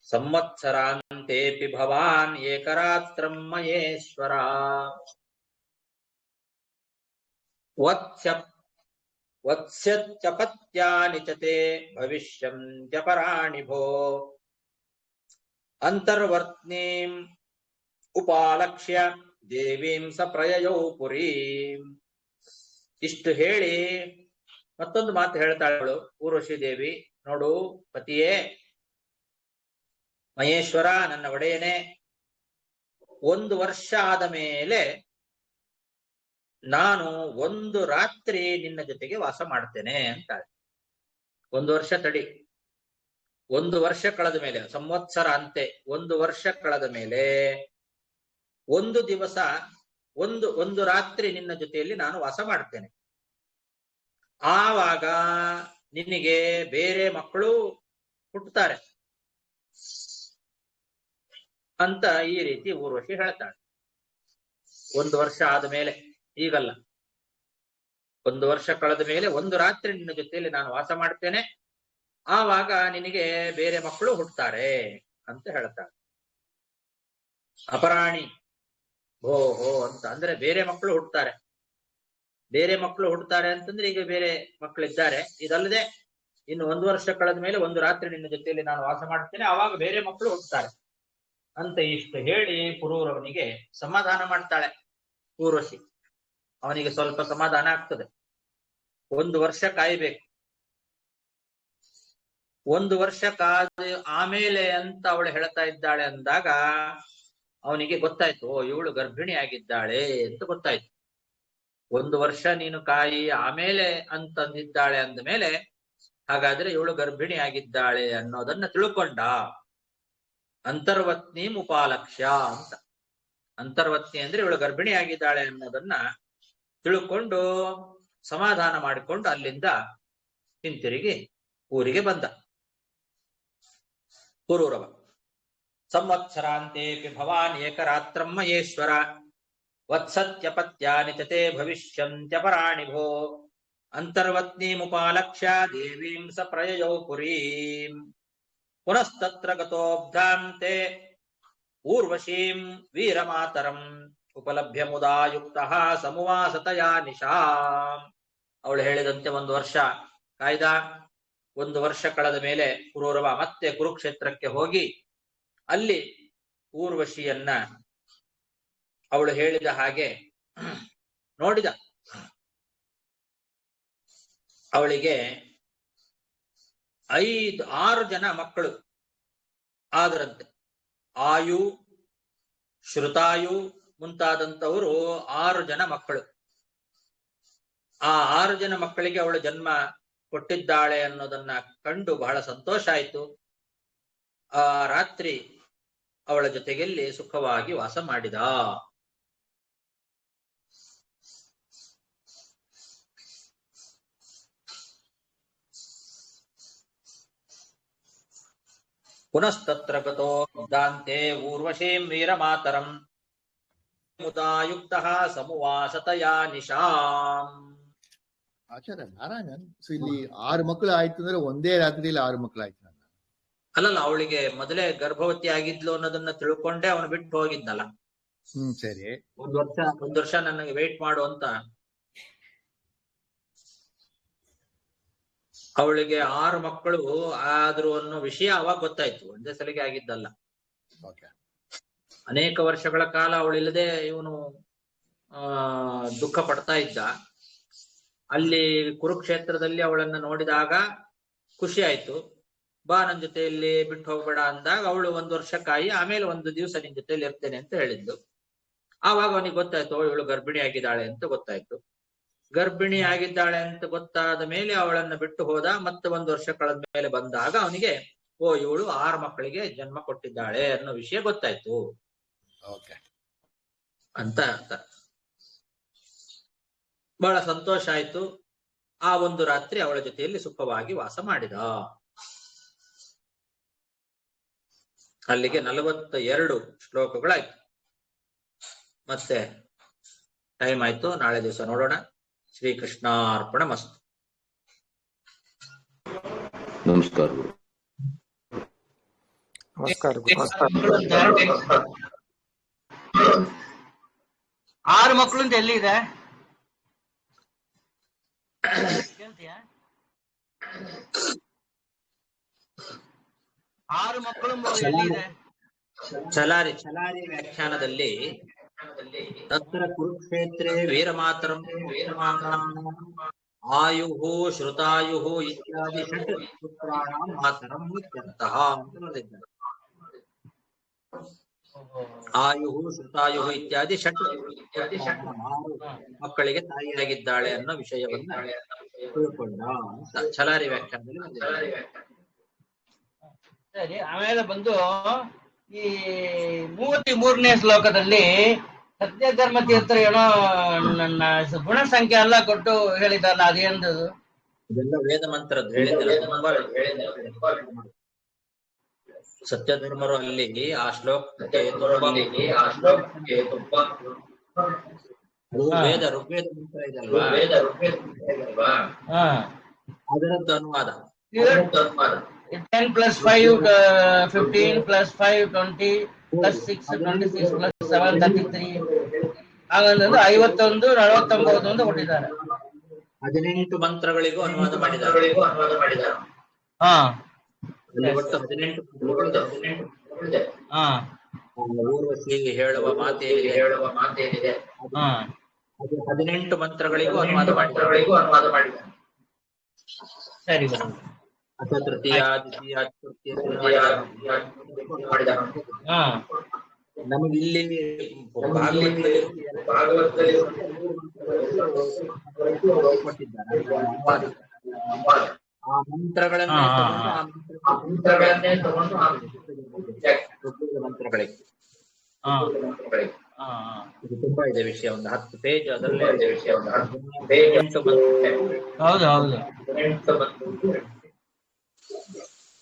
ಸಂವತ್ಸರಾಂತೇಪಿ ಭವಾನ್ ಏಕರಾತ್ರಂ ಮಯೇಶ್ವರ ವತ್ಸ್ಯತ್ಯಪತ್ಯಾನಿ ಚ ತೇ ಭವಿಷ್ಯಂತ್ಯಪರಾಣಿ ಭೋ ಅಂತರ್ವರ್ತ್ನೀಂ ಉಪಾಲಕ್ಷ್ಯ ದೇವೀಂ ಸ ಪ್ರಯಯೌ ಪುರೀಂ. ಇಷ್ಟು ಹೇಳಿ ಮತ್ತೊಂದು ಮಾತು ಹೇಳ್ತಾಳು ಊರ್ವಶಿ ದೇವಿ. ನೋಡು ಪತಿಯೇ, ಮಹೇಶ್ವರ ನನ್ನ ಒಡೆಯನೇ, 1 ವರ್ಷ ಆದ ಮೇಲೆ ನಾನು ಒಂದು ರಾತ್ರಿ ನಿನ್ನ ಜೊತೆಗೆ ವಾಸ ಮಾಡ್ತೇನೆ ಅಂತಾಳೆ. 1 ವರ್ಷ ತಡಿ. 1 ವರ್ಷ ಕಳೆದ ಮೇಲೆ, ಸಂವತ್ಸರ ಅಂತೆ 1 ವರ್ಷ ಕಳೆದ ಮೇಲೆ ಒಂದು ದಿವಸ ಒಂದು ರಾತ್ರಿ ನಿನ್ನ ಜೊತೆಯಲ್ಲಿ ನಾನು ವಾಸ ಮಾಡ್ತೇನೆ. ಆವಾಗ ನಿನಗೆ ಬೇರೆ ಮಕ್ಕಳು ಹುಟ್ಟುತ್ತಾರೆ ಅಂತ ಈ ರೀತಿ ಊರ್ವಶಿ ಹೇಳ್ತಾಳೆ. 1 ವರ್ಷ ಆದ ಮೇಲೆ, ಈಗಲ್ಲ, 1 ವರ್ಷ ಕಳೆದ ಮೇಲೆ ಒಂದು ರಾತ್ರಿ ನಿನ್ನ ಜೊತೆಯಲ್ಲಿ ನಾನು ವಾಸ ಮಾಡ್ತೇನೆ, ಆವಾಗ ನಿನಗೆ ಬೇರೆ ಮಕ್ಕಳು ಹುಟ್ಟುತ್ತಾರೆ ಅಂತ ಹೇಳ್ತಾಳೆ. ಅಪರಾಣಿ ಹೋ ಅಂತ ಅಂದ್ರೆ ಬೇರೆ ಮಕ್ಕಳು ಹುಟ್ಟುತ್ತಾರೆ. ಬೇರೆ ಮಕ್ಕಳು ಹುಟ್ಟುತ್ತಾರೆ ಅಂತಂದ್ರೆ ಈಗ ಬೇರೆ ಮಕ್ಕಳಿದ್ದಾರೆ. ಇದಲ್ಲದೆ ಇನ್ನು 1 ವರ್ಷ ಕಳೆದ ಮೇಲೆ ಒಂದು ರಾತ್ರಿ ನಿನ್ನ ಜೊತೆಯಲ್ಲಿ ನಾನು ವಾಸ ಮಾಡ್ತೇನೆ, ಆವಾಗ ಬೇರೆ ಮಕ್ಕಳು ಹುಟ್ಟುತ್ತಾರೆ ಅಂತ ಇಷ್ಟು ಹೇಳಿ ಪುರೂರವನಿಗೆ ಸಮಾಧಾನ ಮಾಡ್ತಾಳೆ ಊರ್ವಶಿ. ಅವನಿಗೆ ಸ್ವಲ್ಪ ಸಮಾಧಾನ ಆಗ್ತದೆ. 1 ವರ್ಷ ಕಾಯಬೇಕು. 1 ವರ್ಷ ಕಾದ ಆಮೇಲೆ ಅಂತ ಅವಳು ಹೇಳ್ತಾ ಇದ್ದಾಳೆ ಅಂದಾಗ ಅವನಿಗೆ ಗೊತ್ತಾಯ್ತು, ಓ ಇವಳು ಗರ್ಭಿಣಿ ಆಗಿದ್ದಾಳೆ ಅಂತ ಗೊತ್ತಾಯ್ತು. 1 ವರ್ಷ ನೀನು ಕಾಯಿ ಆಮೇಲೆ ಅಂತಂದಿದ್ದಾಳೆ ಅಂದ ಮೇಲೆ ಹಾಗಾದ್ರೆ ಇವಳು ಗರ್ಭಿಣಿ ಆಗಿದ್ದಾಳೆ ಅನ್ನೋದನ್ನ ತಿಳ್ಕೊಂಡ. ಅಂತರ್ವತ್ನಿ ಉಪಾಲಕ್ಷ್ಯ ಅಂತ. ಅಂತರ್ವತ್ನಿ ಅಂದ್ರೆ ಇವಳು ಗರ್ಭಿಣಿ ಆಗಿದ್ದಾಳೆ ಅನ್ನೋದನ್ನ ತಿಳ್ಕೊಂಡು ಸಮಾಧಾನ ಮಾಡಿಕೊಂಡು ಅಲ್ಲಿಂದ ಹಿಂತಿರುಗಿ ಊರಿಗೆ ಬಂದ ಪುರೂರವ. ಸಂವತ್ಸರಾಂತೇಪಿ ಭವಾನ್ ಏಕರಾತ್ರಂ ಮಹೇಶ್ವರ ವತ್ಸತ್ಯಪತ್ಯಾನಿ ಚತೆ ಭವಿಷ್ಯಂತ್ಯಪರಾಣಿ ಭೋ ಅಂತರ್ವತ್ನೀಮುಪಾಲಕ್ಷ್ಯ ದೇವೀಂ ಸ ಪ್ರಯಯೌ ಪುರೀಂ ಪುನಸ್ತತ್ರ ಗತೋಬ್ಧಾಂತೆ ಊರ್ವಶೀಂ ವೀರಮಾತರಂ ಉಪಲಭ್ಯ ಮುದಾ ಯುಕ್ತಃ ಸಮುವಾಸತಯಾ ನಿಶಾಂ. ಅವಳು ಹೇಳಿದಂತೆ 1 ವರ್ಷ ಕಾಯ್ದ. 1 ವರ್ಷ ಕಳೆದ ಮೇಲೆ ಪುರೂರವ ಮತ್ತೆ ಕುರುಕ್ಷೇತ್ರಕ್ಕೆ ಹೋಗಿ ಅಲ್ಲಿ ಊರ್ವಶಿಯನ್ನ ಅವಳು ಹೇಳಿದ ಹಾಗೆ ನೋಡಿದ. ಅವಳಿಗೆ 6 ಜನ ಮಕ್ಕಳು ಆದರಂತೆ. ಆಯು, ಶ್ರುತಾಯು ಮುಂತಾದಂಥವರು 6 ಜನ ಮಕ್ಕಳು. ಆ 6 ಜನ ಮಕ್ಕಳಿಗೆ ಅವಳು ಜನ್ಮ ಕೊಟ್ಟಿದ್ದಾಳೆ ಅನ್ನೋದನ್ನ ಕಂಡು ಬಹಳ ಸಂತೋಷ ಆಯಿತು. ಆ ರಾತ್ರಿ ಅವಳ ಜೊತೆಗೆಲ್ಲಿ ಸುಖವಾಗಿ ವಾಸ ಮಾಡಿದ. ಪುನಸ್ತತ್ರ ಗತೋ ದಾಂತೆ ಊರ್ವಶೀಂ ವೀರಮಾತರಂ ಮುದಾ ಯುಕ್ತಃ ಸಮುವಾಸತಯಾ ನಿಶಾಂ. ಆಚಾರ್ಯ ನಾರಾಯಣನ್, ಸೊ ಇಲ್ಲಿ 6 ಮಕ್ಕಳು ಆಯ್ತು ಅಂದ್ರೆ ಒಂದೇ ರಾತ್ರಿಯಲ್ಲಿ 6 ಮಕ್ಕಳು ಆಯ್ತು. ಅಲ್ಲಲ್ಲ, ಅವಳಿಗೆ ಮೊದಲೇ ಗರ್ಭವತಿ ಆಗಿದ್ಲು ಅನ್ನೋದನ್ನ ತಿಳ್ಕೊಂಡೆ ಅವನು ಬಿಟ್ಟು ಹೋಗಿದ್ನಲ್ಲ. ಸರಿ. 1 ವರ್ಷ ನನಗೆ ವೇಟ್ ಮಾಡು ಅಂತ ಅವಳಿಗೆ 6 ಮಕ್ಕಳು ಆದ್ರು ಅನ್ನೋ ವಿಷಯ ಅವಾಗ ಗೊತ್ತಾಯ್ತು. ಒಂದೇ ಸಲಿಗೆ ಆಗಿದ್ದಲ್ಲ. ಅನೇಕ ವರ್ಷಗಳ ಕಾಲ ಅವಳಿಲ್ಲದೆ ಇವನು ದುಃಖ ಪಡ್ತಾ ಇದ್ದ. ಅಲ್ಲಿ ಕುರುಕ್ಷೇತ್ರದಲ್ಲಿ ಅವಳನ್ನ ನೋಡಿದಾಗ ಖುಷಿ ಆಯ್ತು. ಬಾ ನನ್ನ ಜೊತೆಯಲ್ಲಿ ಬಿಟ್ಟು ಹೋಗ್ಬೇಡ ಅಂದಾಗ ಅವಳು 1 ವರ್ಷ ಕಾಯಿ ಆಮೇಲೆ 1 ದಿವಸ ನಿನ್ ಜೊತೆಯಲ್ಲಿ ಇರ್ತೇನೆ ಅಂತ ಹೇಳಿದ್ದು. ಆವಾಗ ಅವನಿಗೆ ಗೊತ್ತಾಯ್ತು, ಇವಳು ಗರ್ಭಿಣಿ ಆಗಿದ್ದಾಳೆ ಅಂತ ಗೊತ್ತಾಯ್ತು. ಗರ್ಭಿಣಿ ಆಗಿದ್ದಾಳೆ ಅಂತ ಗೊತ್ತಾದ ಮೇಲೆ ಅವಳನ್ನ ಬಿಟ್ಟು ಹೋದ. ಮತ್ತೆ 1 ವರ್ಷ ಕಳೆದ ಮೇಲೆ ಬಂದಾಗ ಅವನಿಗೆ ಓ ಇವಳು 6 ಮಕ್ಕಳಿಗೆ ಜನ್ಮ ಕೊಟ್ಟಿದ್ದಾಳೆ ಅನ್ನೋ ವಿಷಯ ಗೊತ್ತಾಯ್ತು ಅಂತ ಅರ್ಥ. ಬಹಳ ಸಂತೋಷ ಆಯ್ತು. ಆ 1 ರಾತ್ರಿ ಅವಳ ಜೊತೆಯಲ್ಲಿ ಸುಖವಾಗಿ ವಾಸ ಮಾಡಿದ. ಅಲ್ಲಿಗೆ 42 ಶ್ಲೋಕಗಳಾಯ್ತು. ಮತ್ತೆ ಟೈಮ್ ಆಯ್ತು, ನಾಳೆ ದಿವಸ ನೋಡೋಣ. ಶ್ರೀಕೃಷ್ಣಾರ್ಪಣಮಸ್ತು. ನಮಸ್ಕಾರ. ನಮಸ್ಕಾರ. 6 ಮಕ್ಕಳು ಅಂತ ಎಲ್ಲಿದೆ ಕೇಳ್ತೀಯಾ? 6 ಮಕ್ಕಳು ಎಲ್ಲಿದೆ? ಚಲಾರಿ ವ್ಯಾಖ್ಯಾನದಲ್ಲಿ ತತ್ರ ಕುರುಕ್ಷೇತ್ರೇ ವೀರಮಾತರಂ ಆಯುಃ ಶ್ರುತಾಯುಃ ಇತ್ಯಾದಿ ಷಟ್ ಪುತ್ರಾಣಾಂ ಮಾತರಂ ಇತ್ಯರ್ಥಃ ಅಂತ ಬರೆದಿದ್ದಾರೆ. ಆಯು ಶ್ರುತಾಯು ಇತ್ಯಾದಿ ಷಟ್ ಮಕ್ಕಳಿಗೆ ತಾಯಿಯಾಗಿದ್ದಾಳೆ ಅನ್ನೋ ವಿಷಯವನ್ನ ತಿಳ್ಕೊಂಡ ಅಂತ ಛಲಾರಿ ವ್ಯಾಖ್ಯಾನದಲ್ಲಿ ಬಂದಿದೆ. ಸರಿ, ಆಮೇಲೆ ಬಂದು ಈ 33ನೇ ಶ್ಲೋಕದಲ್ಲಿ ಸತ್ಯಧರ್ಮ ತೀರ್ಥರು ಏನೋ ನನ್ನ ಗುಣ ಸಂಖ್ಯೆ ಎಲ್ಲ ಕೊಟ್ಟು ಹೇಳಿದಲ್ಲ, ಅದೇನು? ಇದೆಲ್ಲ ವೇದ ಮಂತ್ರದ್ದು ಹೇಳಿದ್ದಾರೆ. ಸತ್ಯಧರ್ಮರು ಅಲ್ಲಿ ಆ ಶ್ಲೋಕಕ್ಕೆ ವೇದ ಋಗ್ವೇದ ಮಂತ್ರ ಇದಲ್ವಾ, ಅದರದ್ದು ಅನುವಾದ 10 + 5 15 + 5 20 + 6 26 + 7 33 ಹಾಗಂದ್ರೆ 51 49 ಅಂತ ಕೊಟ್ಟಿದ್ದಾರೆ. 18 ಮಂತ್ರಗಳಿಗೂ ಅನುವಾದ ಮಾಡಿದ್ದಾರೆ. ಅಲ್ಲಿ ಒಟ್ಟು 18 ಊರ್ವಶಿ ಹೇಳುವ ಮಾತೇನಿದೆ ಅದು 18 ಮಂತ್ರಗಳಿಗೂ ಅನುವಾದ ಮಾಡಿದ್ದಾರೆ. ಸರಿ, ಅಥ ತೃತೀಯ ದ್ವಿತೀಯ ಚತುರ್ಥಿ ನಮಗೆ ಇಲ್ಲಿ ಭಾಗವತದಲ್ಲಿ ಆ ಮಂತ್ರಗಳನ್ನೇ ತಗೊಂಡು ಮಂತ್ರಗಳಿಗೆ ಇದು ತುಂಬಾ ಇದೆ ವಿಷಯ, ಒಂದು 10 ಪೇಜ್ ಅದರಲ್ಲೇ ಇದೆ ವಿಷಯ. ಹೌದು ಹೌದು,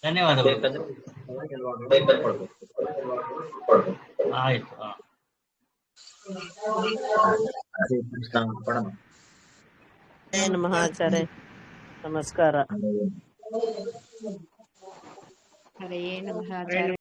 ಧನ್ಯವಾದಗಳು. ಆಯ್ತು. ನಮಃ ಆಚಾರ್ಯ, ನಮಸ್ಕಾರ. ಹರೇ ನಮಃ ಆಚಾರ್ಯ.